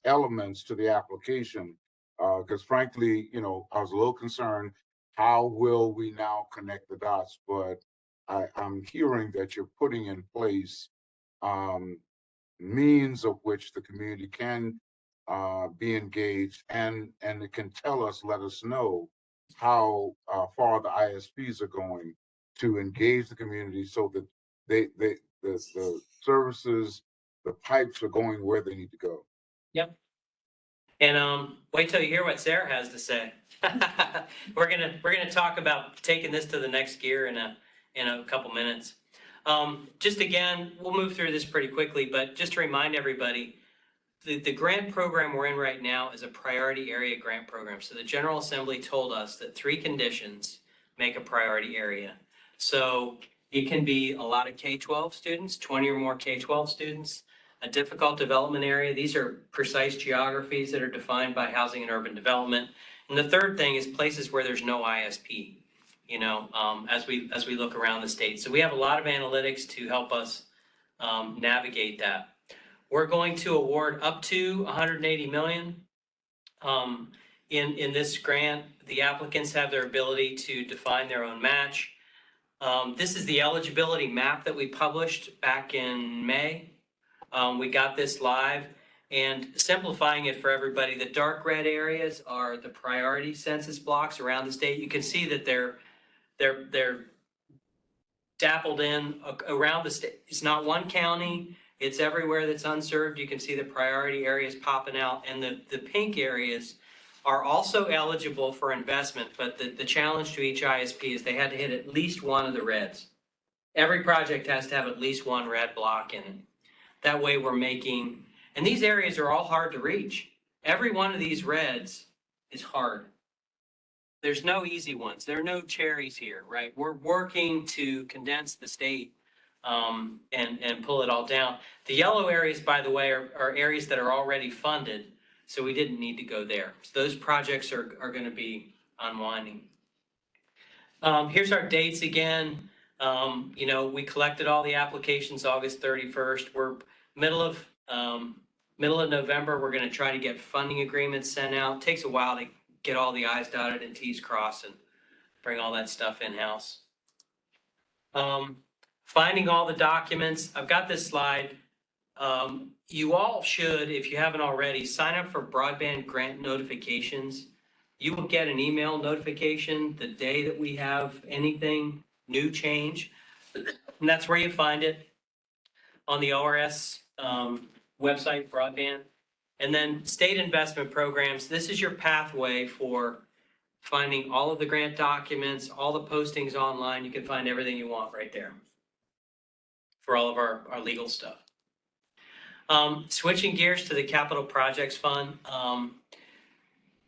elements to the application because frankly, I was a little concerned. How will we now connect the dots? But I'm hearing that you're putting in place means of which the community can be engaged and it can let us know how far the ISPs are going to engage the community so that the services, the pipes are going where they need to go. Yep. And wait till you hear what Sarah has to say. We're gonna talk about taking this to the next gear in a couple minutes. Just again, we'll move through this pretty quickly, but just to remind everybody, the grant program we're in right now is a priority area grant program. So the General Assembly told us that 3 conditions make a priority area. So it can be a lot of K-12 students, 20 or more K-12 students, a difficult development area. These are precise geographies that are defined by housing and urban development. And the third thing is places where there's no ISP, as we look around the state. So we have a lot of analytics to help us navigate that. We're going to award up to $180 million in this grant. The applicants have their ability to define their own match. This is the eligibility map that we published back in May. We got this live. And simplifying it for everybody, the dark red areas are the priority census blocks around the state. You can see that they're dappled in around the state. It's not one county, it's everywhere that's unserved. You can see the priority areas popping out, and the pink areas are also eligible for investment, but the challenge to each ISP is they had to hit at least one of the reds. Every project has to have at least one red block in it. That way we're making, and these areas are all hard to reach. Every one of these reds is hard. There's no easy ones. There are no cherries here, right? We're working to condense the state and pull it all down. The yellow areas, by the way, are areas that are already funded, so we didn't need to go there. So those projects are going to be unwinding. Here's our dates again. We collected all the applications August 31st. We're middle of November. We're going to try to get funding agreements sent out. It takes a while to get all the I's dotted and T's crossed and bring all that stuff in-house. Finding all the documents. I've got this slide. You all should, if you haven't already, sign up for broadband grant notifications. You will get an email notification the day that we have anything new change. And that's where you find it on the ORS website, broadband. And then state investment programs. This is your pathway for finding all of the grant documents, all the postings online. You can find everything you want right there for all of our legal stuff. Switching gears to the Capital Projects Fund.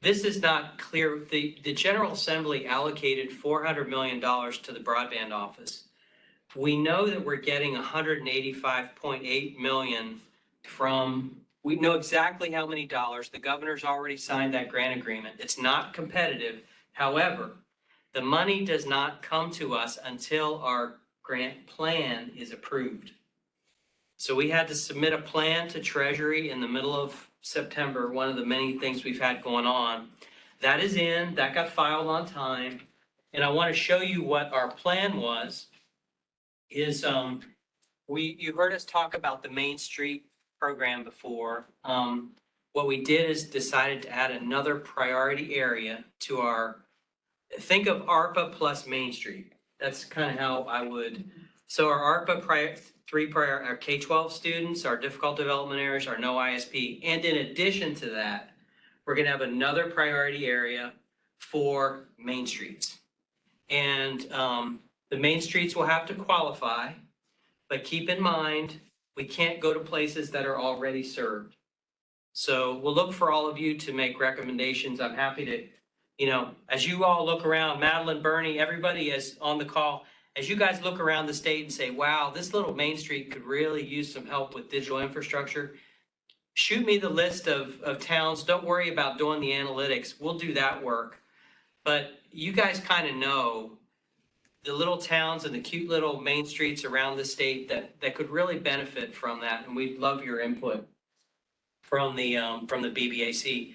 This is not clear. The General Assembly allocated $400 million to the broadband office. We know that we're getting $185.8 million we know exactly how many dollars. The governor's already signed that grant agreement. It's not competitive. However, the money does not come to us until our grant plan is approved. So we had to submit a plan to Treasury in the middle of September, one of the many things we've had going on. That is in, that got filed on time. And I want to show you what our plan was. You heard us talk about the Main Street program before. What we did is decided to add another priority area to think of ARPA plus Main Street. That's kind of how I would. So our ARPA our K-12 students, our difficult development areas, our no ISP. And in addition to that, we're going to have another priority area for Main Streets. And the Main Streets will have to qualify, but keep in mind, we can't go to places that are already served. So we'll look for all of you to make recommendations. I'm happy to, as you all look around, Madeline, Bernie, everybody is on the call. As you guys look around the state and say, wow, this little Main Street could really use some help with digital infrastructure, shoot me the list of towns. Don't worry about doing the analytics. We'll do that work. But you guys kind of know the little towns and the cute little main streets around the state that could really benefit from that. And we'd love your input from the BBAC.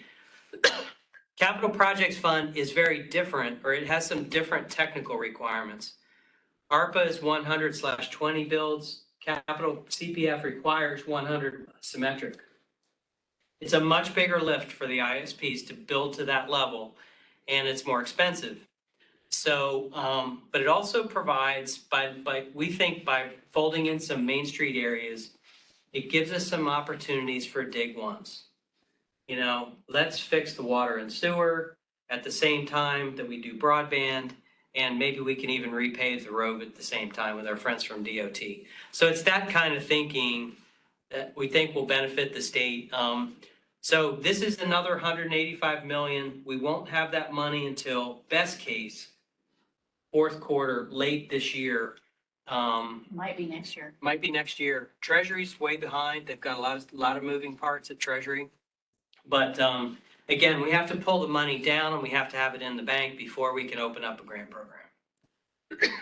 Capital Projects Fund is very different, or it has some different technical requirements. ARPA is 100/20 builds. Capital CPF requires 100 symmetric. It's a much bigger lift for the ISPs to build to that level, and it's more expensive. So, but it also provides, we think by folding in some Main Street areas, it gives us some opportunities for dig ones. Let's fix the water and sewer at the same time that we do broadband, and maybe we can even repave the road at the same time with our friends from DOT. So it's that kind of thinking that we think will benefit the state. So this is another $185 million. We won't have that money until, best case, fourth quarter, late this year. Might be next year. Might be next year. Treasury's way behind. They've got a lot of moving parts at Treasury. But again, we have to pull the money down and we have to have it in the bank before we can open up a grant program.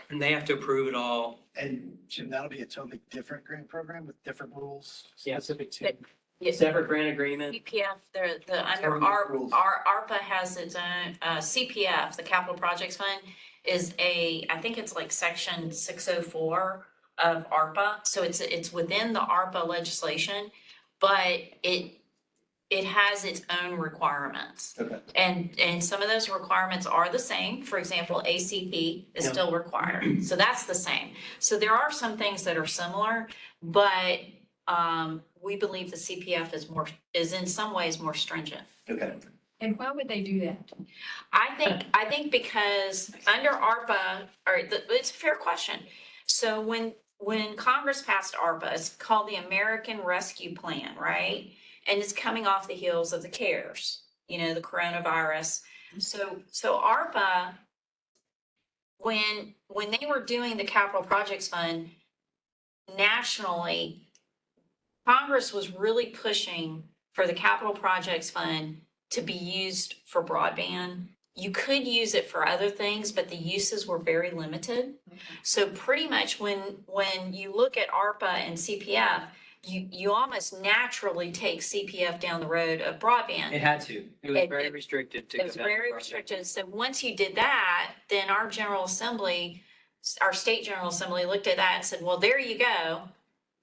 And they have to approve it all. And Jim, that'll be a totally different grant program with different rules Yeah. specific to. Yes. Separate grant agreement. CPF, under Totally our rules. ARPA has its own, CPF, the Capital Projects Fund, is I think it's like section 604 of ARPA. So it's within the ARPA legislation, but it has its own requirements. Okay. And some of those requirements are the same. For example, ACP is Yeah. still required. So that's the same. So there are some things that are similar, but we believe the CPF is in some ways more stringent. Okay. And why would they do that? I think because under ARPA, it's a fair question. So when Congress passed ARPA, it's called the American Rescue Plan, right? And it's coming off the heels of the CARES, the coronavirus. So ARPA, when they were doing the capital projects fund nationally, Congress was really pushing for the capital projects fund to be used for broadband. You could use it for other things, but the uses were very limited. So pretty much when you look at ARPA and CPF, you almost naturally take CPF down the road of broadband. It had to. It was It- very restricted to. It was go down the very project. restricted. So once you did that, then our state General Assembly looked at that and said, well, there you go.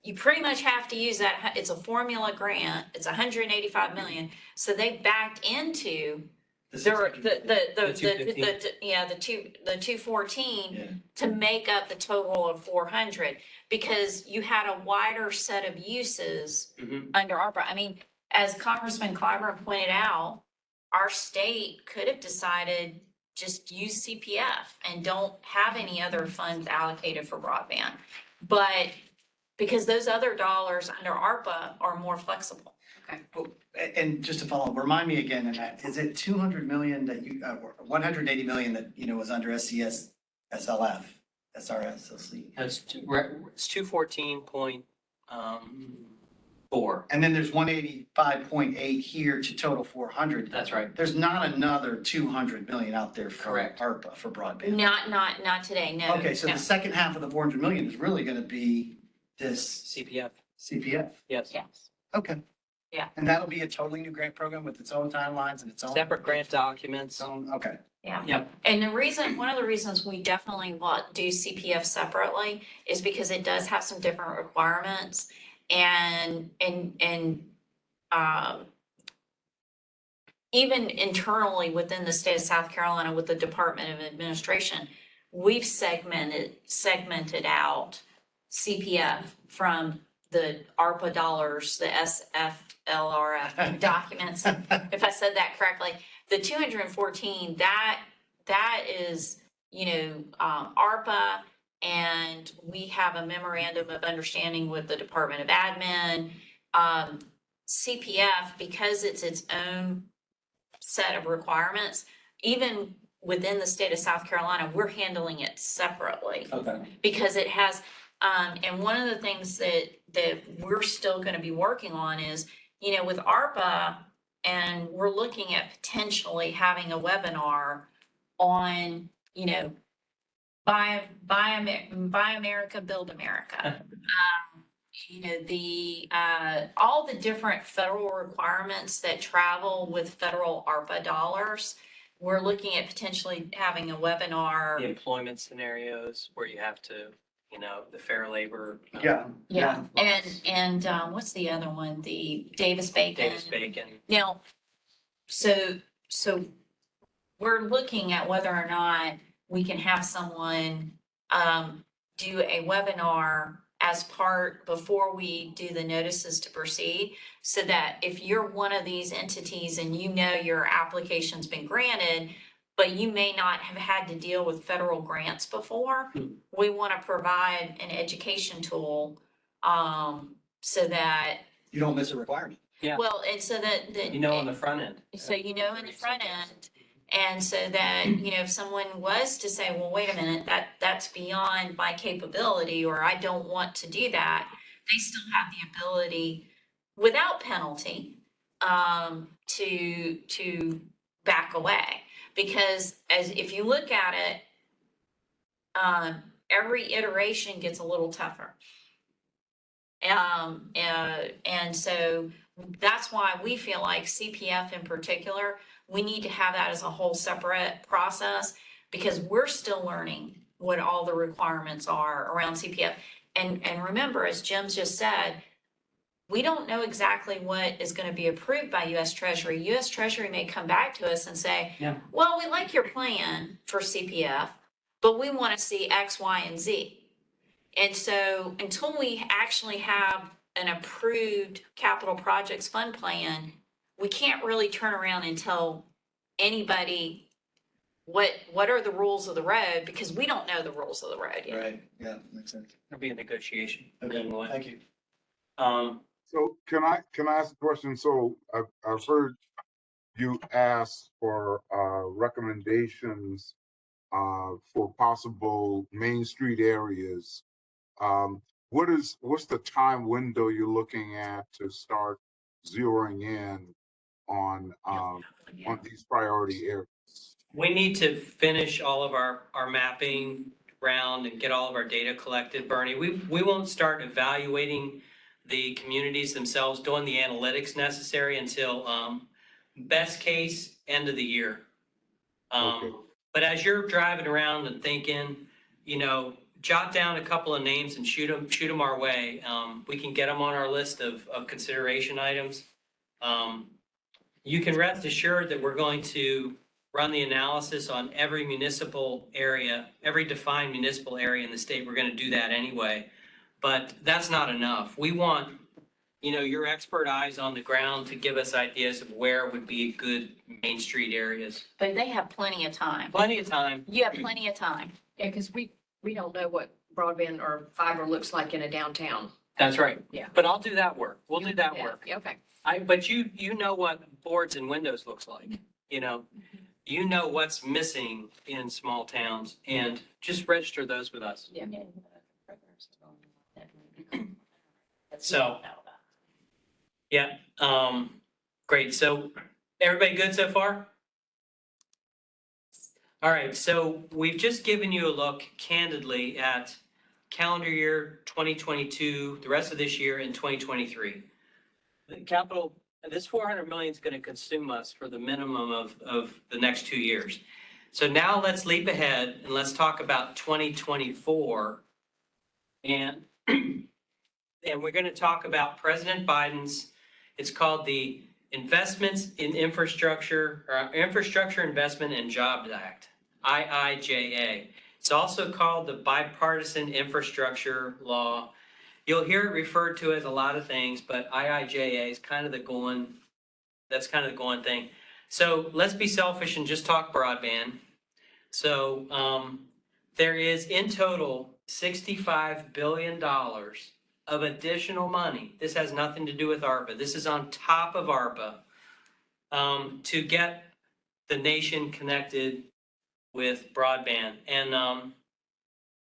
You pretty much have to use that. It's a formula grant. It's 185 million. So they backed into the 214 to make up the total of 400 because you had a wider set of uses Mhm. under ARPA. I mean, as Congressman Clyburn pointed out, our state could have decided just use CPF and don't have any other funds allocated for broadband. But because those other dollars under ARPA are more flexible. And just to follow up, remind me again, Annette, is it 200 million that you, 180 million that, was under SCS, SLF, SRS, LC? It's 214.4. And then there's 185.8 here to total 400. That's right. There's not another 200 million out there for Correct. ARPA for broadband. Not today, no. Okay, so no. the second half of the 400 million is really gonna be this CPF. CPF. Yes. Yes. Okay. Yeah. And that'll be a totally new grant program with its own timelines and its own. Separate grant documents. Its own, okay. Yeah. Yep. And one of the reasons we definitely do CPF separately is because it does have some different requirements and even internally within the state of South Carolina with the Department of Administration, we've segmented out CPF from the ARPA dollars, the SFLRF documents. If I said that correctly, the 214, that is, ARPA, and we have a memorandum of understanding with the Department of Admin. CPF, because it's its own set of requirements, even within the state of South Carolina, we're handling it separately Okay. because it has, and one of the things that we're still gonna be working on is, with ARPA, and we're looking at potentially having a webinar on, Buy America, Build America. All the different federal requirements that travel with federal ARPA dollars. We're looking at potentially having a webinar. The employment scenarios where you have to, the fair labor. Yeah, and what's the other one? The Davis-Bacon. Davis-Bacon. Now, so we're looking at whether or not we can have someone do a webinar as part before we do the notices to proceed, so that if you're one of these entities and your application's been granted, but you may not have had to deal with federal grants before, we want to provide an education tool so that, You don't miss a requirement. Yeah. well, and so that, On the front end. so in the front end, and so that, if someone was to say, well, wait a minute, that's beyond my capability, or I don't want to do that, they still have the ability, without penalty, to back away. Because if you look at it, every iteration gets a little tougher. And so that's why we feel like CPF in particular, we need to have that as a whole separate process, because we're still learning what all the requirements are around CPF. And remember, as Jim just said, we don't know exactly what is going to be approved by US Treasury. US Treasury may come back to us and say, Yeah. well, we like your plan for CPF, but we want to see X, Y, and Z. And so until we actually have an approved capital projects fund plan, we can't really turn around and tell anybody what are the rules of the road, because we don't know the rules of the road yet. Right, yeah, makes sense. There'll be a negotiation. Okay, along the way. thank you. So can I ask a question? So I've heard you ask for recommendations for possible Main Street areas. What's the time window you're looking at to start zeroing in on these priority areas? We need to finish all of our mapping round and get all of our data collected, Bernie. We won't start evaluating the communities themselves, doing the analytics necessary until, best case, end of the year. Okay. But as you're driving around and thinking, jot down a couple of names and shoot them our way. We can get them on our list of consideration items. You can rest assured that we're going to run the analysis on every municipal area, every defined municipal area in the state. We're going to do that anyway, but that's not enough. We want, your expert eyes on the ground to give us ideas of where would be good Main Street areas. But they have plenty of time. Plenty of time. You have plenty of time. Yeah, because we don't know what broadband or fiber looks like in a downtown. That's right. Yeah. But I'll do that work. We'll do that Yeah, work. yeah, okay. But you know what boards and windows looks like, you know what's missing in small towns, and just register those with us. Yeah. So, yeah, great. So everybody good so far? All right, so we've just given you a look candidly at calendar year 2022, the rest of this year, and 2023. The capital, this 400 million is going to consume us for the minimum of the next 2 years. So now let's leap ahead and let's talk about 2024. And we're going to talk about President Biden's, it's called the Investments in Infrastructure, or Infrastructure Investment and Jobs Act, IIJA. It's also called the Bipartisan Infrastructure Law. You'll hear it referred to as a lot of things, but IIJA is kind of the going thing. So let's be selfish and just talk broadband. So there is in total $65 billion of additional money. This has nothing to do with ARPA. This is on top of ARPA to get the nation connected with broadband. And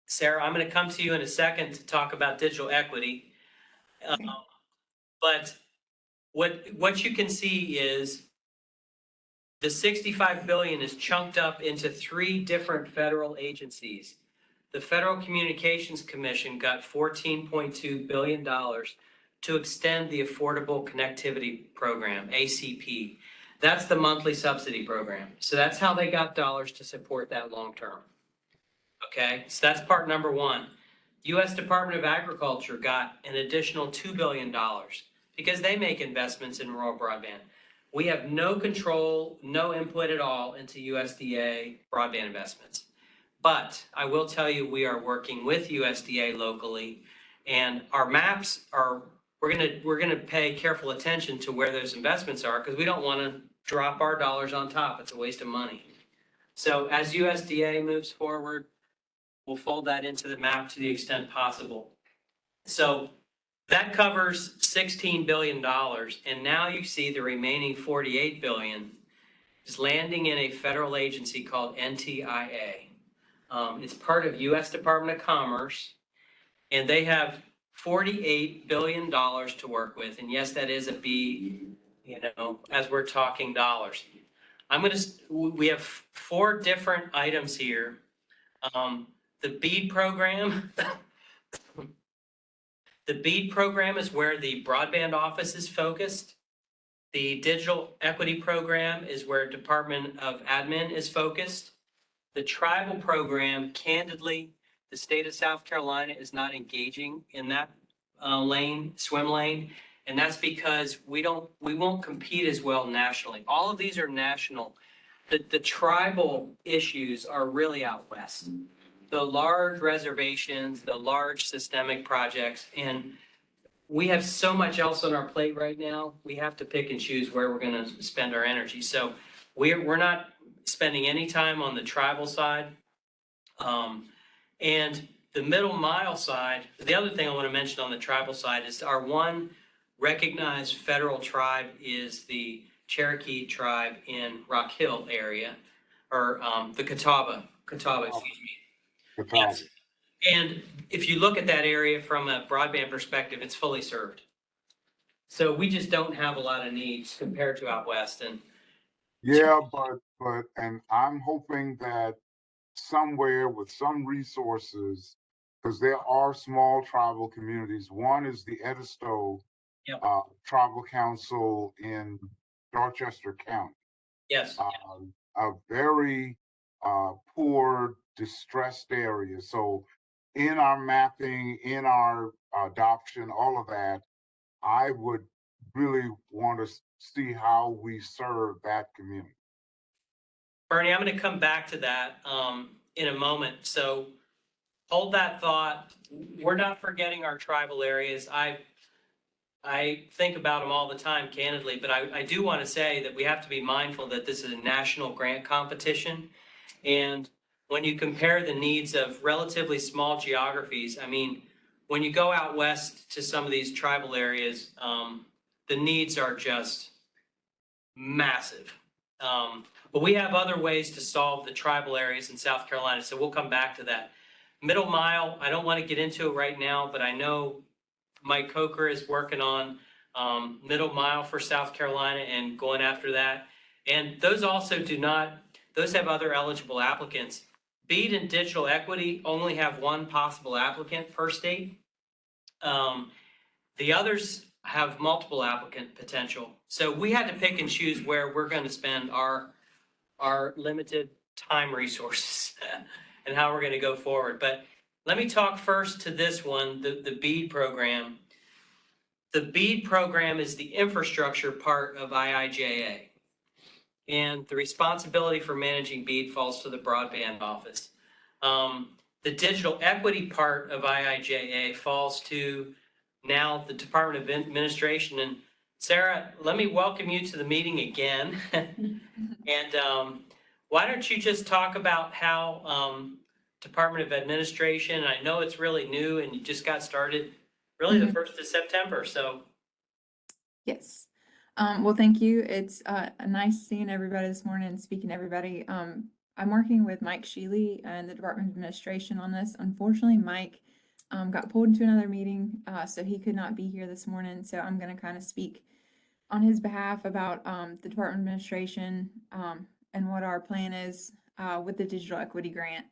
Sarah, I'm going to come to you in a second to talk about digital equity. But what you can see is the 65 billion is chunked up into 3 different federal agencies. The Federal Communications Commission got $14.2 billion to extend the Affordable Connectivity Program, ACP. That's the monthly subsidy program. So that's how they got dollars to support that long term. Okay, so that's part number 1. U.S. Department of Agriculture got an additional $2 billion because they make investments in rural broadband. We have no control, no input at all into USDA broadband investments. But I will tell you, we are working with USDA locally, and our maps are, we're gonna pay careful attention to where those investments are, because we don't want to drop our dollars on top. It's a waste of money. So as USDA moves forward, we'll fold that into the map to the extent possible. So that covers $16 billion, and now you see the remaining $48 billion is landing in a federal agency called NTIA. It's part of U.S. Department of Commerce, and they have $48 billion to work with. And yes, that is a B, as we're talking dollars. We have 4 different items here. The BEAD program. The BEAD program is where the broadband office is focused. The digital equity program is where Department of Admin is focused. The tribal program, candidly, the state of South Carolina is not engaging in that swim lane. And that's because we won't compete as well nationally. All of these are national. The tribal issues are really out west. The large reservations, the large systemic projects, and we have so much else on our plate right now. We have to pick and choose where we're going to spend our energy. So we're not spending any time on the tribal side. And the middle mile side, the other thing I want to mention on the tribal side is our one recognized federal tribe is the Cherokee tribe in Rock Hill area, or the Catawba, excuse me. Yes. And if you look at that area from a broadband perspective, it's fully served. So we just don't have a lot of needs compared to out west. And Yeah, and I'm hoping that somewhere with some resources, because there are small tribal communities. One is the Edisto Yep. Tribal Council in Dorchester County. yes, A very poor, distressed area. So in our mapping, in our adoption, all of that, I would really want to see how we serve that community. Bernie, I'm going to come back to that in a moment. So hold that thought. We're not forgetting our tribal areas. I think about them all the time, candidly, but I do want to say that we have to be mindful that this is a national grant competition. And when you compare the needs of relatively small geographies, I mean, when you go out west to some of these tribal areas, the needs are just massive. But we have other ways to solve the tribal areas in South Carolina, so we'll come back to that. Middle mile, I don't want to get into it right now, but I know Mike Coker is working on middle mile for South Carolina and going after that. And those also those have other eligible applicants. BEAD and digital equity only have one possible applicant per state. The others have multiple applicant potential. So we had to pick and choose where we're going to spend our limited time resources and how we're going to go forward. But let me talk first to this one, the BEAD program. The BEAD program is the infrastructure part of IIJA. And the responsibility for managing BEAD falls to the broadband office. The digital equity part of IIJA falls to now the Department of Administration. And Sarah, let me welcome you to the meeting again. And why don't you just talk about how Department of Administration, I know it's really new and you just got started really the 1st of September, so. Yes. Well, thank you. It's nice seeing everybody this morning and speaking to everybody. I'm working with Mike Sheely and the Department of Administration on this. Unfortunately, Mike got pulled into another meeting, so he could not be here this morning. So I'm going to kind of speak on his behalf about the Department of Administration and what our plan is with the Digital Equity Grant.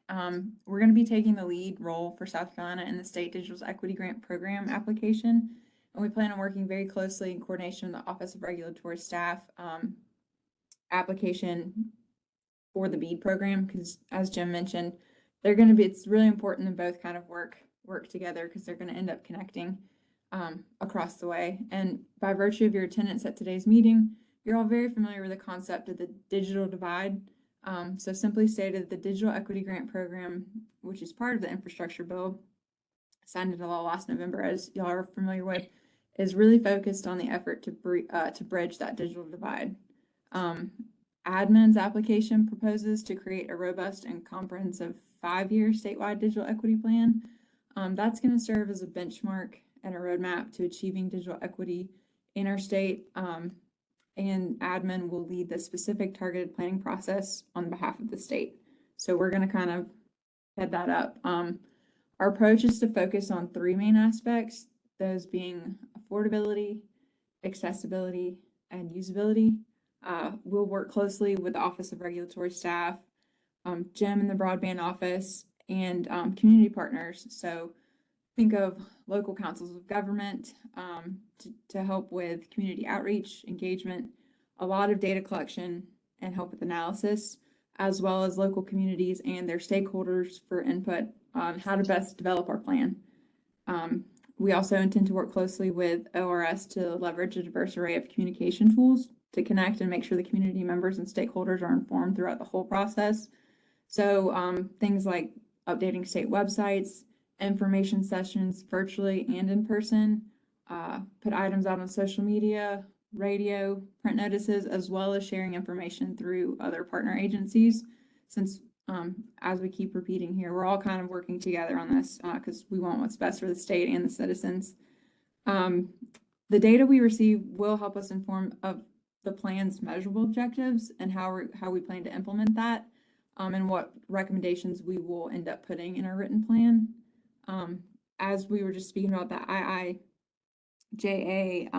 We're going to be taking the lead role for South Carolina in the State Digital Equity Grant Program application. And we plan on working very closely in coordination with the Office of Regulatory Staff application for the BEAD program, because as Jim mentioned, it's really important to both kind of work together because they're going to end up connecting across the way. And by virtue of your attendance at today's meeting, you're all very familiar with the concept of the digital divide. So simply stated, the Digital Equity Grant Program, which is part of the infrastructure bill, signed into law last November, as y'all are familiar with, is really focused on the effort to bridge that digital divide. Admin's application proposes to create a robust and comprehensive 5-year statewide digital equity plan. That's going to serve as a benchmark and a roadmap to achieving digital equity in our state. And admin will lead the specific targeted planning process on behalf of the state. So we're going to kind of head that up. Our approach is to focus on 3 main aspects, those being affordability, accessibility, and usability. We'll work closely with the Office of Regulatory Staff, Jim in the broadband office, and community partners. So think of local councils of government to help with community outreach, engagement, a lot of data collection, and help with analysis, as well as local communities and their stakeholders for input on how to best develop our plan. We also intend to work closely with ORS to leverage a diverse array of communication tools to connect and make sure the community members and stakeholders are informed throughout the whole process. So things like updating state websites, information sessions virtually and in person, put items out on social media, radio, print notices, as well as sharing information through other partner agencies. Since as we keep repeating here, we're all kind of working together on this because we want what's best for the state and the citizens. The data we receive will help us inform of the plan's measurable objectives and how we plan to implement that, and what recommendations we will end up putting in our written plan. As we were just speaking about the IIJA,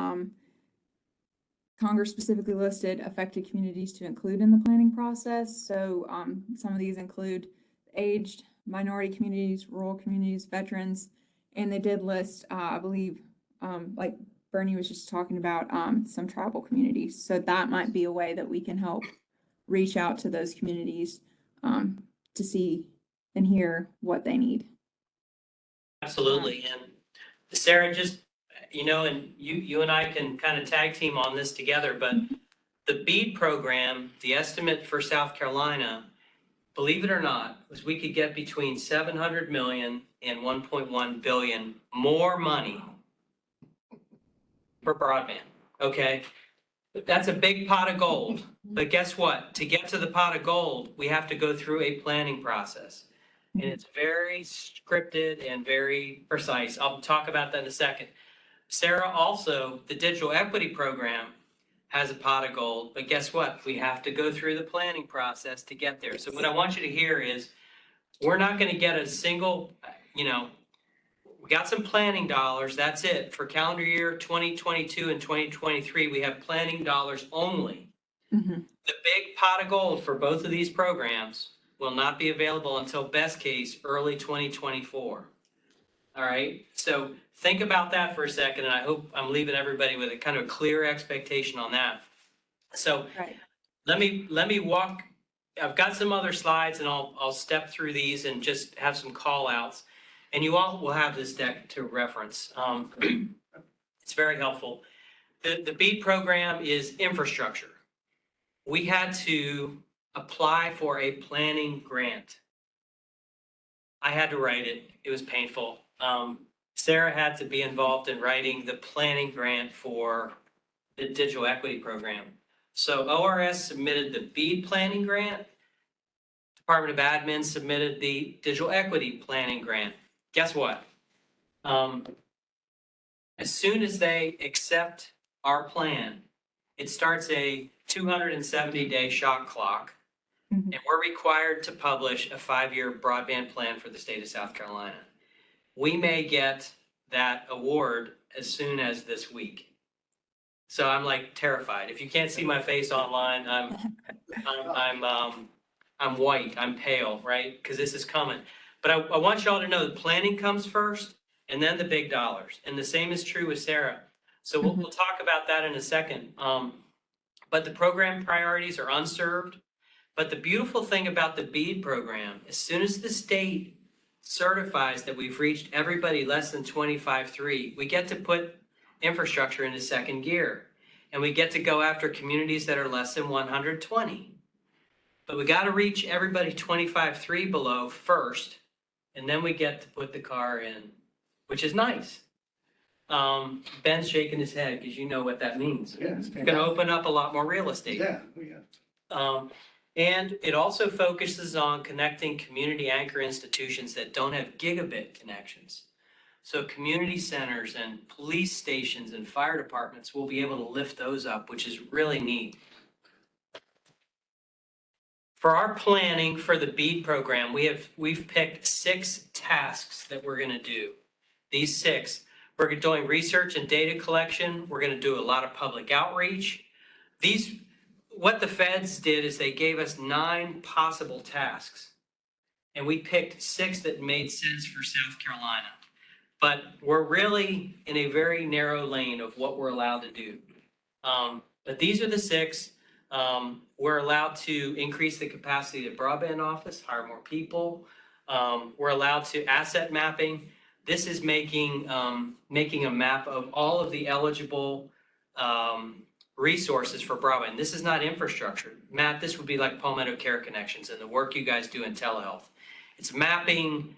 Congress specifically listed affected communities to include in the planning process. So some of these include aged, minority communities, rural communities, veterans, and they did list, I believe, like Bernie was just talking about, some tribal communities. So that might be a way that we can help reach out to those communities to see and hear what they need. Absolutely. And Sarah, just, and you and I can kind of tag team on this together, but the BEAD program, the estimate for South Carolina, believe it or not, was we could get between 700 million and 1.1 billion more money for broadband. Okay. That's a big pot of gold. But guess what? To get to the pot of gold, we have to go through a planning process. And it's very scripted and very precise. I'll talk about that in a second. Sarah, also, the digital equity program has a pot of gold, but guess what? We have to go through the planning process to get there. So what I want you to hear is, we're not going to get a single, we got some planning dollars. That's it. For calendar year 2022 and 2023, we have planning dollars only. Mm-hmm. The big pot of gold for both of these programs will not be available until best case early 2024. All right. So think about that for a second, and I hope I'm leaving everybody with a kind of clear expectation on that. So Right. let me walk. I've got some other slides, and I'll step through these and just have some call outs, and you all will have this deck to reference. It's very helpful. The BEAD program is infrastructure. We had to apply for a planning grant. I had to write it. It was painful. Sarah had to be involved in writing the planning grant for the digital equity program. So ORS submitted the BEAD planning grant. Department of Admin submitted the digital equity planning grant. Guess what? As soon as they accept our plan, it starts a 270-day shot clock. Mhm. And we're required to publish a 5-year broadband plan for the state of South Carolina. We may get that award as soon as this week. So I'm like terrified. If you can't see my face online, I'm white, I'm pale, right? Because this is coming. But I want y'all to know the planning comes first and then the big dollars. And the same is true with Sarah. So we'll talk about that in a second. But the program priorities are unserved. But the beautiful thing about the BEAD program, as soon as the state certifies that we've reached everybody less than 25.3, we get to put infrastructure into second gear. And we get to go after communities that are less than 120. But we got to reach everybody 25.3 below first, and then we get to put the car in, which is nice. Ben's shaking his head because you know what that means. Yeah, It's going to open up a lot more real estate. Yeah. And it also focuses on connecting community anchor institutions that don't have gigabit connections. So community centers and police stations and fire departments will be able to lift those up, which is really neat. For our planning for the BEAD program, we've picked 6 tasks that we're going to do. These 6, we're doing research and data collection. We're going to do a lot of public outreach. What the feds did is they gave us 9 possible tasks, and we picked 6 that made sense for South Carolina. But we're really in a very narrow lane of what we're allowed to do. But these are the 6. We're allowed to increase the capacity of the broadband office, hire more people. We're allowed to asset mapping. This is making a map of all of the eligible resources for broadband. This is not infrastructure. Matt, this would be like Palmetto Care Connections and the work you guys do in telehealth. It's mapping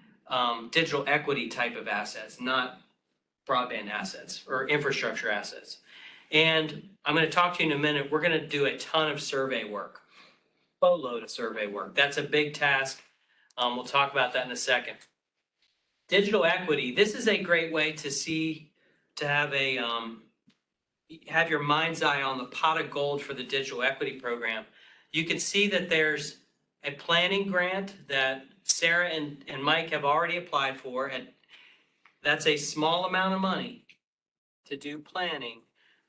digital equity type of assets, not broadband assets or infrastructure assets. And I'm going to talk to you in a minute. We're going to do a ton of survey work, boatload of survey work. That's a big task. We'll talk about that in a second. Digital equity. This is a great way to have your mind's eye on the pot of gold for the digital equity program. You can see that there's a planning grant that Sarah and Mike have already applied for, and that's a small amount of money to do planning.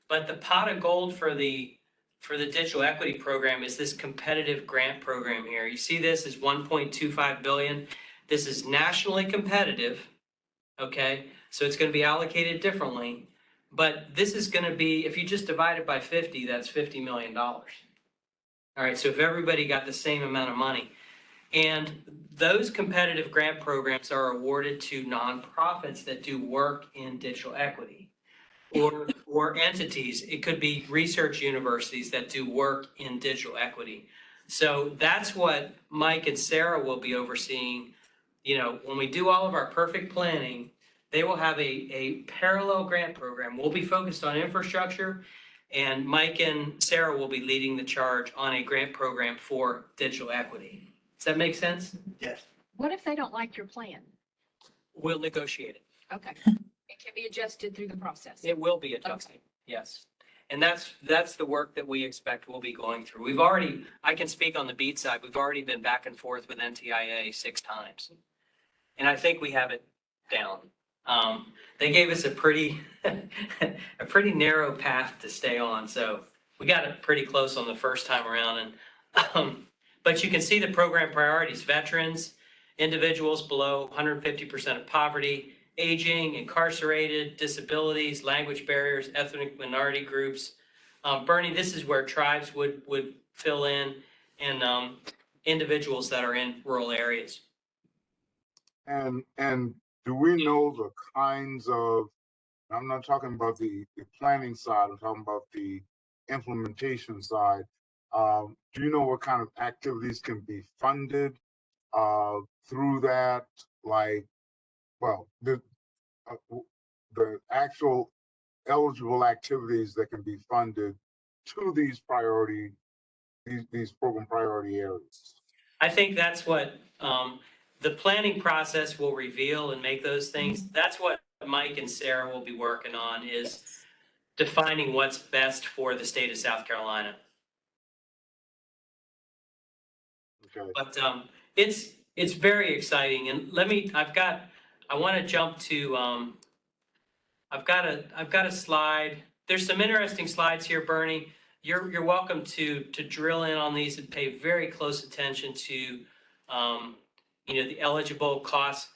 But the pot of gold for the digital equity program is this competitive grant program here. You see this is 1.25 billion. This is nationally competitive, okay? So it's going to be allocated differently. But this is going to be, if you just divide it by 50, that's $50 million. All right, so if everybody got the same amount of money. And those competitive grant programs are awarded to nonprofits that do work in digital equity. Or entities. It could be research universities that do work in digital equity. So that's what Mike and Sarah will be overseeing. You know, when we do all of our perfect planning, they will have a parallel grant program. We'll be focused on infrastructure, and Mike and Sarah will be leading the charge on a grant program for digital equity. Does that make sense? Yes. What if they don't like your plan? We'll negotiate it. Okay. It can be adjusted through the process. It will be adjusted, yes. And that's the work that we expect we'll be going through. We've already, I can speak on the BEAD side, we've already been back and forth with NTIA 6 times. And I think we have it down. They gave us a pretty narrow path to stay on, so we got it pretty close on the first time around. And but you can see the program priorities: veterans, individuals below 150% of poverty, aging, incarcerated, disabilities, language barriers, ethnic minority groups. Bernie, this is where tribes would fill in, and individuals that are in rural areas. And do we know the kinds of, I'm not talking about the planning side, I'm talking about the implementation side. Do you know what kind of activities can be funded through that? Like, well, the actual eligible activities that can be funded to these program priority areas. I think that's what the planning process will reveal and make those things. That's what Mike and Sarah will be working on, is defining what's best for the state of South Carolina. Okay. But it's very exciting. And I want to jump to I've got a slide. There's some interesting slides here, Bernie. You're welcome to drill in on these and pay very close attention to the eligible costs.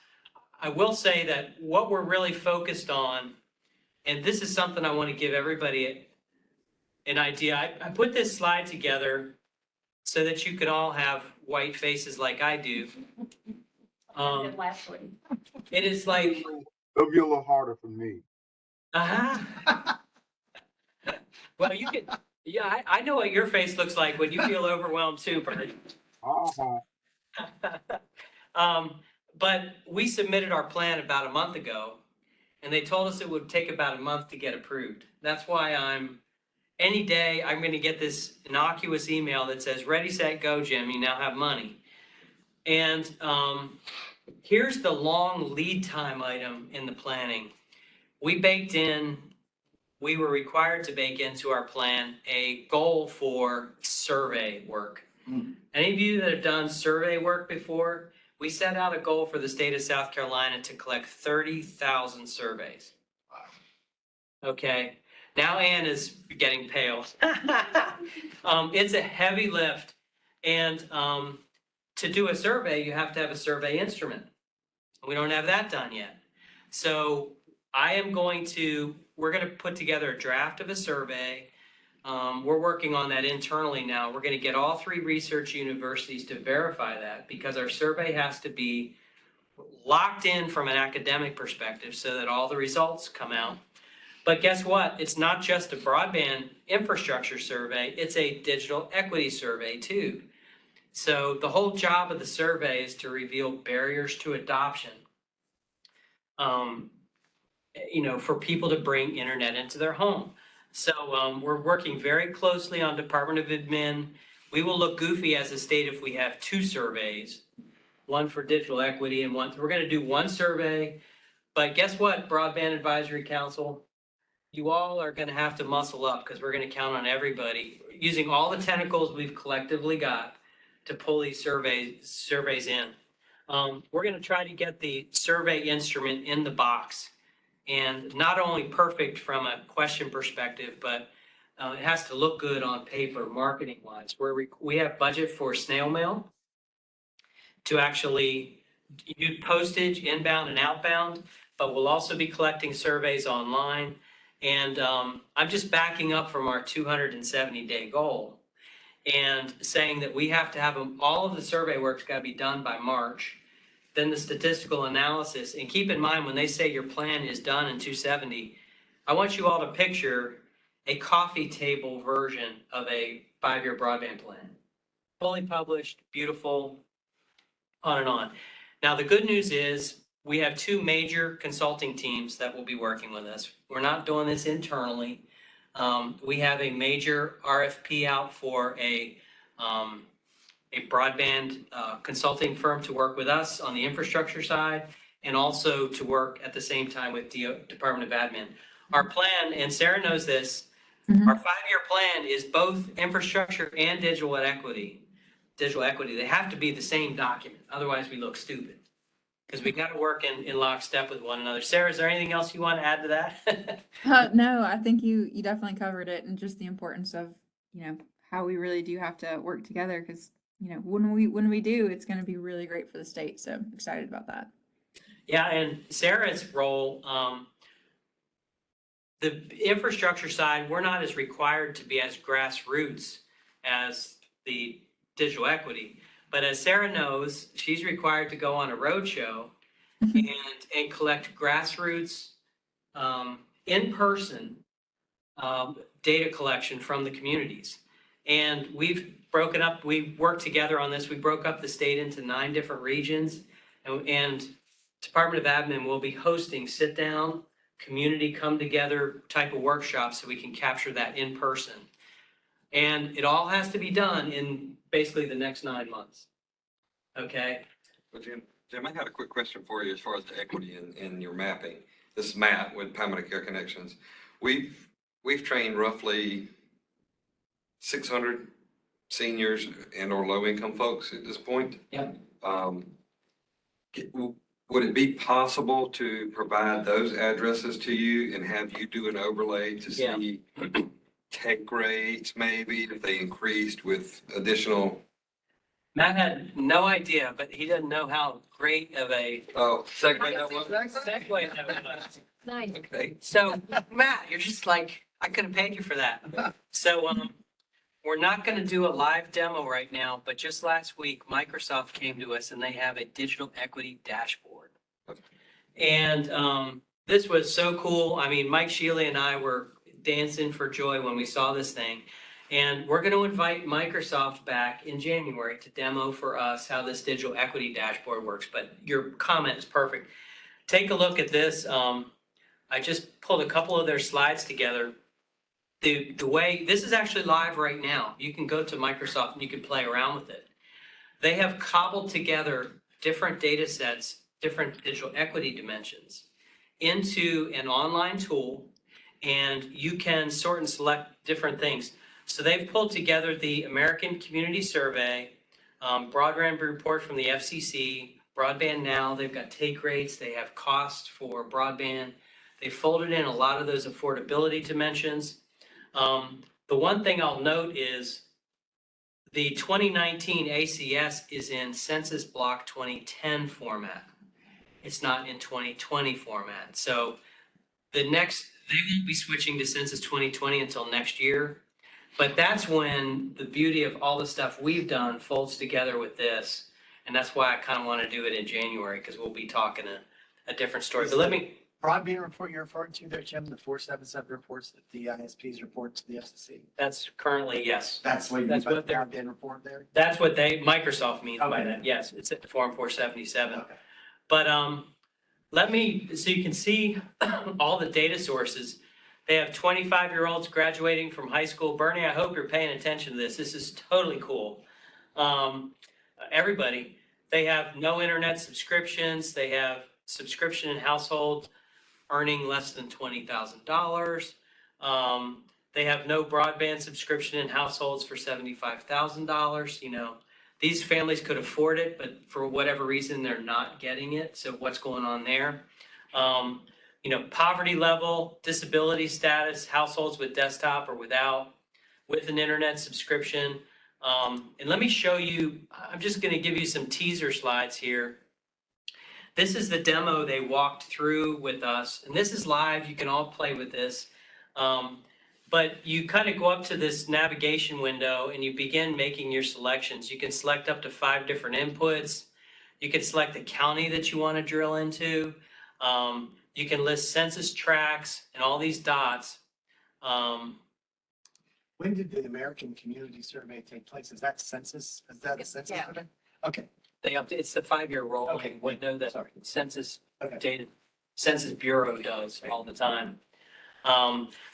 I will say that what we're really focused on, and this is something I want to give everybody an idea. I put this slide together so that you can all have white faces like I do. It is like, It'll be a little harder for me. Well, you can, yeah, I know what your face looks like when you feel overwhelmed too, Bernie. But we submitted our plan about a month ago, and they told us it would take about a month to get approved. That's why any day I'm going to get this innocuous email that says, ready, set, go, Jim, you now have money. And here's the long lead time item in the planning. We were required to bake into our plan a goal for survey work. Any of you that have done survey work before, we set out a goal for the state of South Carolina to collect 30,000 surveys. Wow. Okay. Now Ann is getting pale. It's a heavy lift. And to do a survey, you have to have a survey instrument. We don't have that done yet. So we're going to put together a draft of a survey. We're working on that internally now. We're going to get all 3 research universities to verify that, because our survey has to be locked in from an academic perspective so that all the results come out. But guess what? It's not just a broadband infrastructure survey, it's a digital equity survey too. So the whole job of the survey is to reveal barriers to adoption. For people to bring internet into their home. So we're working very closely on Department of Admin. We will look goofy as a state if we have two surveys, one for digital equity and one, we're gonna do one survey. But guess what, Broadband Advisory Council? You all are gonna have to muscle up because we're gonna count on everybody, using all the tentacles we've collectively got to pull these surveys in. We're gonna try to get the survey instrument in the box. And not only perfect from a question perspective, but it has to look good on paper, marketing wise, where we have budget for snail mail to actually do postage inbound and outbound, but we'll also be collecting surveys online. And I'm just backing up from our 270-day goal and saying that we have to have them, all of the survey work's got to be done by March. Then the statistical analysis, and keep in mind when they say your plan is done in 270, I want you all to picture a coffee table version of a 5-year broadband plan. Fully published, beautiful, on and on. Now, the good news is we have 2 major consulting teams that will be working with us. We're not doing this internally. We have a major RFP out for a broadband consulting firm to work with us on the infrastructure side and also to work at the same time with the Department of Admin. Our plan, and Sarah knows this, our 5-year plan is both infrastructure and digital equity. They have to be the same document, otherwise we look stupid. Because we got to work in lockstep with one another. Sarah, is there anything else you want to add to that? No, I think you definitely covered it, and just the importance of, how we really do have to work together, because when we do, it's going to be really great for the state. So I'm excited about that. Yeah, and Sarah's role, the infrastructure side, we're not as required to be as grassroots as the digital equity. But as Sarah knows, she's required to go on a roadshow and collect grassroots, in person data collection from the communities. And we worked together on this. We broke up the state into 9 different regions, and Department of Admin will be hosting sit down, community come together type of workshops so we can capture that in person. And it all has to be done in basically the next 9 months. Okay? Well, Jim, I had a quick question for you as far as the equity in your mapping. This is Matt with Palmetto Care Connections. We've trained roughly 600 seniors and or low income folks at this point. Yep. Would it be possible to provide those addresses to you and have you do an overlay to see take rates maybe if they increased with additional? Matt had no idea, but he doesn't know how great of a segue that was? segue that was. Nice. Okay. So Matt, you're just like, I could have paid you for that. So we're not going to do a live demo right now, but just last week, Microsoft came to us and they have a digital equity dashboard. And this was so cool. I mean, Mike Shealy and I were dancing for joy when we saw this thing. And we're going to invite Microsoft back in January to demo for us how this digital equity dashboard works. But your comment is perfect. Take a look at this. I just pulled a couple of their slides together. The way, this is actually live right now. You can go to Microsoft and you can play around with it. They have cobbled together different data sets, different digital equity dimensions into an online tool, and you can sort and select different things. So they've pulled together the American Community Survey, broadband report from the FCC, Broadband Now. They've got take rates. They have cost for broadband. They folded in a lot of those affordability dimensions. The one thing I'll note is the 2019 ACS is in Census Block 2010 format. It's not in 2020 format. So they won't be switching to Census 2020 until next year. But that's when the beauty of all the stuff we've done folds together with this. And that's why I kind of want to do it in January, because we'll be talking a different story. But let me, Broadband report you're referring to there, Jim, the 477 reports that the ISPs report to the FCC? that's currently, yes. That's what you mean That's by the what they're- broadband report there? That's what Microsoft means by Okay. that. Yes, it's at Form 477. Okay. But let me, so you can see all the data sources. They have 25-year-olds graduating from high school. Bernie, I hope you're paying attention to this. This is totally cool. Everybody, they have no internet subscriptions. They have subscription in households earning less than $20,000. They have no broadband subscription in households for $75,000. You know, these families could afford it, but for whatever reason, they're not getting it. So what's going on there? You know, poverty level, disability status, households with desktop or without, with an internet subscription. And let me show you, I'm just going to give you some teaser slides here. This is the demo they walked through with us, and this is live. You can all play with this. But you kind of go up to this navigation window and you begin making your selections. You can select up to 5 different inputs. You can select the county that you want to drill into. You can list census tracts and all these dots. When did the American Community Survey take place? Is that census? Is that a census? Yeah. survey? Okay. It's the 5-year rolling Okay. window that Sorry. Census Okay. data, Census Bureau does all the time.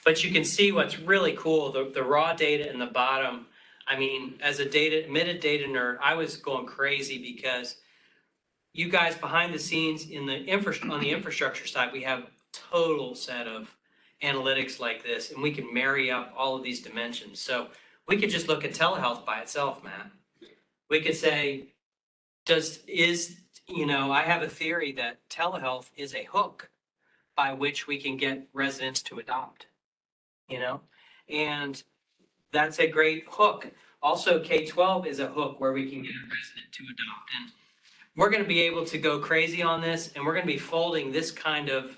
But you can see what's really cool, the raw data in the bottom. I mean, as a admitted data nerd, I was going crazy because you guys behind the scenes on the infrastructure side, we have a total set of analytics like this, and we can marry up all of these dimensions. So we could just look at telehealth by itself, Matt. We could say, I have a theory that telehealth is a hook by which we can get residents to adopt, and that's a great hook. Also, K-12 is a hook where we can get a resident to adopt. And we're going to be able to go crazy on this, and we're going to be folding this kind of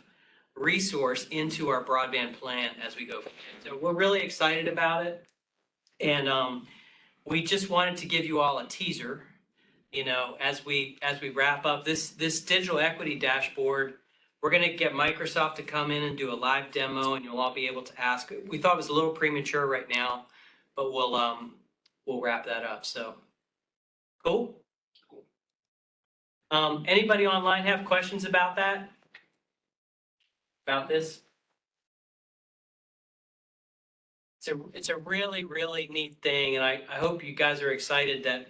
resource into our broadband plan as we go forward. So we're really excited about it. And we just wanted to give you all a teaser, as we wrap up this digital equity dashboard. We're going to get Microsoft to come in and do a live demo, and you'll all be able to ask. We thought it was a little premature right now, but we'll wrap that up. So cool. Anybody online have questions about that? About this? It's a really, really neat thing, and I hope you guys are excited that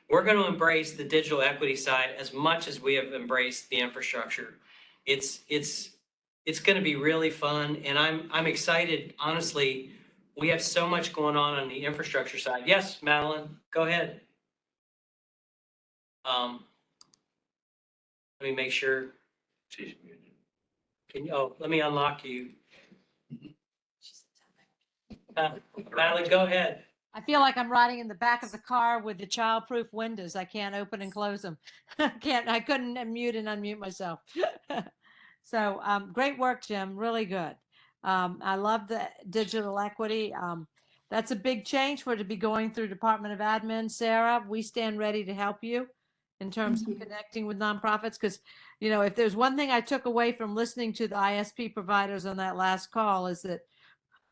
we're going to embrace the digital equity side as much as we have embraced the infrastructure. It's going to be really fun, and I'm excited. Honestly, we have so much going on the infrastructure side. Yes, Madeline, go ahead. Let me make sure. Let me unlock you. Madeline, go ahead. I feel like I'm riding in the back of the car with the childproof windows. I can't open and close them. I couldn't mute and unmute myself. So great work, Jim. Really good. I love the digital equity. That's a big change for it to be going through Department of Admin. Sarah, we stand ready to help you in terms of connecting with nonprofits. Because, if there's one thing I took away from listening to the ISP providers on that last call is that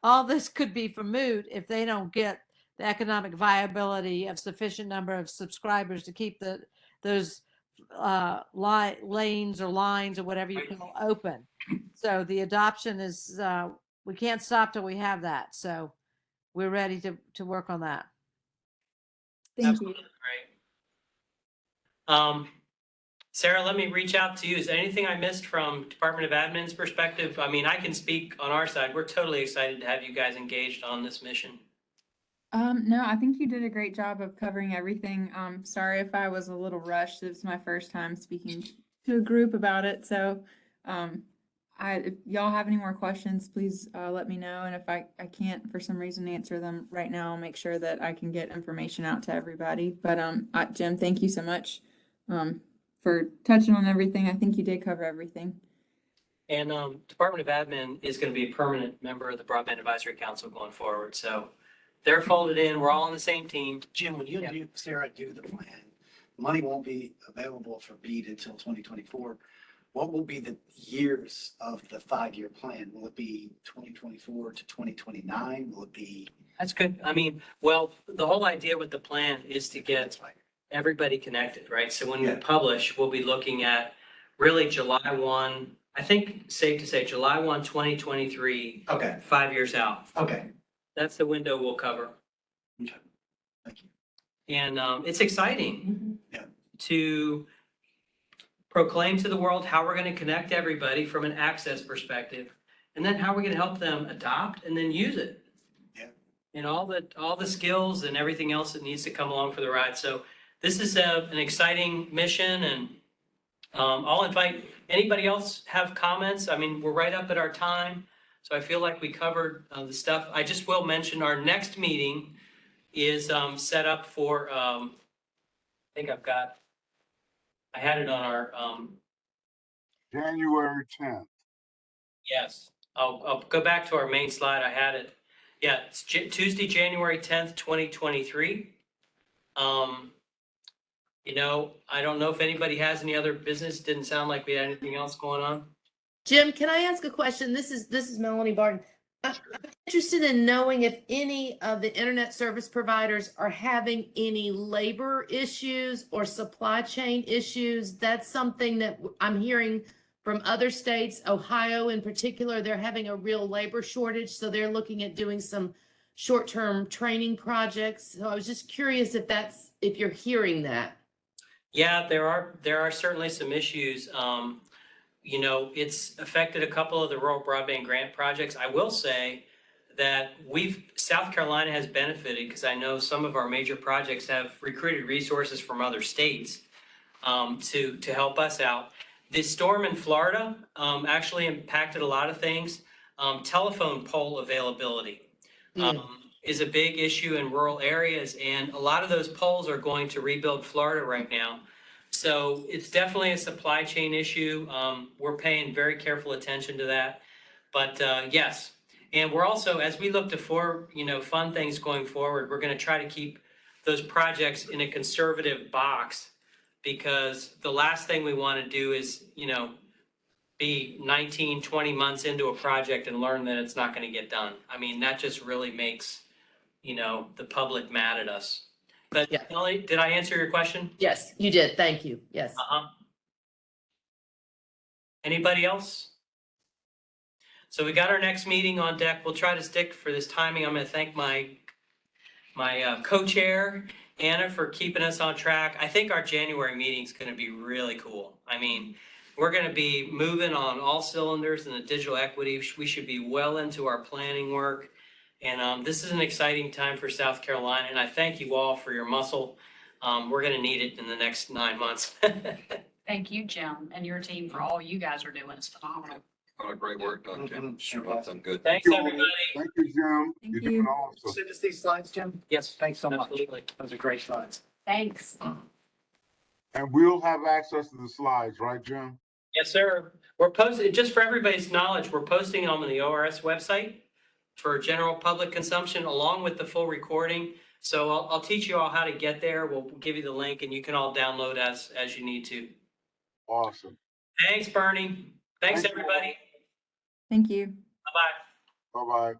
all this could be for moot if they don't get the economic viability of sufficient number of subscribers to keep those lanes or lines or whatever you call open. So the adoption is, we can't stop till we have that. So we're ready to work on that. Thank Absolutely. Great. Sarah, let me reach out to you. Is there anything I missed from Department of Admin's perspective? I mean, I can speak on our side. We're totally excited to have you guys engaged on this mission. No, I think you did a great job of covering everything. Sorry if I was a little rushed. It was my first time speaking to a group about it. So, if y'all have any more questions, please let me know. And if I can't for some reason answer them right now, I'll make sure that I can get information out to everybody. But Jim, thank you so much for touching on everything. I think you did cover everything. And Department of Admin is going to be a permanent member of the Broadband Advisory Council going forward. So they're folded in. We're all on the same team. Jim, when you and Sarah do the plan, money won't be available for BEAD until 2024. What will be the years of the 5-year plan? Will it be 2024 to 2029? Will it be? That's good. I mean, well, the whole idea with the plan is to get everybody connected, right? So when we Yeah. publish, we'll be looking at really July 1, I think safe to say July 1, 2023, Okay, 5 years out. okay. That's the window we'll cover. Okay. Thank you. And it's exciting Yeah. to proclaim to the world how we're going to connect everybody from an access perspective, and then how we're going to help them adopt and then use it. Yeah. And all the skills and everything else that needs to come along for the ride. So this is an exciting mission, and I'll invite anybody else have comments. I mean, we're right up at our time, so I feel like we covered the stuff. I just will mention our next meeting is set up for, I think I had it on our, January 10th. yes, I'll go back to our main slide. I had it. Yeah, it's Tuesday, January 10th, 2023. You know, I don't know if anybody has any other business. Didn't sound like we had anything else going on. Jim, can I ask a question? This is Melanie Barton. I'm interested in knowing if any of the internet service providers are having any labor issues or supply chain issues. That's something that I'm hearing from other states. Ohio in particular, they're having a real labor shortage, so they're looking at doing some short-term training projects. So I was just curious if you're hearing that. Yeah, there are certainly some issues. You know, it's affected a couple of the rural broadband grant projects. I will say that South Carolina has benefited because I know some of our major projects have recruited resources from other states to help us out. The storm in Florida actually impacted a lot of things. Telephone pole availability is a big issue in rural areas, and a lot of those poles are going to rebuild Florida right now. So it's definitely a supply chain issue. We're paying very careful attention to that. But yes, and we're also, as we look to fund things going forward, we're going to try to keep those projects in a conservative box, because the last thing we want to do is, be 19, 20 months into a project and learn that it's not going to get done. I mean, that just really makes, the public mad at us. But Yeah. Ellie, did I answer your question? Yes, you did. Thank you. Yes. Anybody else? So we got our next meeting on deck. We'll try to stick for this timing. I'm going to thank my co-chair, Anna, for keeping us on track. I think our January meeting is going to be really cool. I mean, we're going to be moving on all cylinders in the digital equity. We should be well into our planning work. And this is an exciting time for South Carolina. And I thank you all for your muscle. We're going to need it in the next 9 months. Thank you, Jim, and your team for all you guys are doing. It's phenomenal. What a great work done, Jim. Sure. That's good. Thanks, you. everybody. Thank you, Jim. Thank You're you. doing awesome. Send us these slides, Jim. Yes, Thanks so much. absolutely. Those are great slides. Thanks. And we'll have access to the slides, right, Jim? Yes, sir. We're posting, just for everybody's knowledge, we're posting them on the ORS website for general public consumption along with the full recording. So I'll teach you all how to get there. We'll give you the link and you can all download as you need to. Awesome. Thanks, Bernie. Thanks, Thank you. everybody. Thank you. Bye-bye. Bye-bye.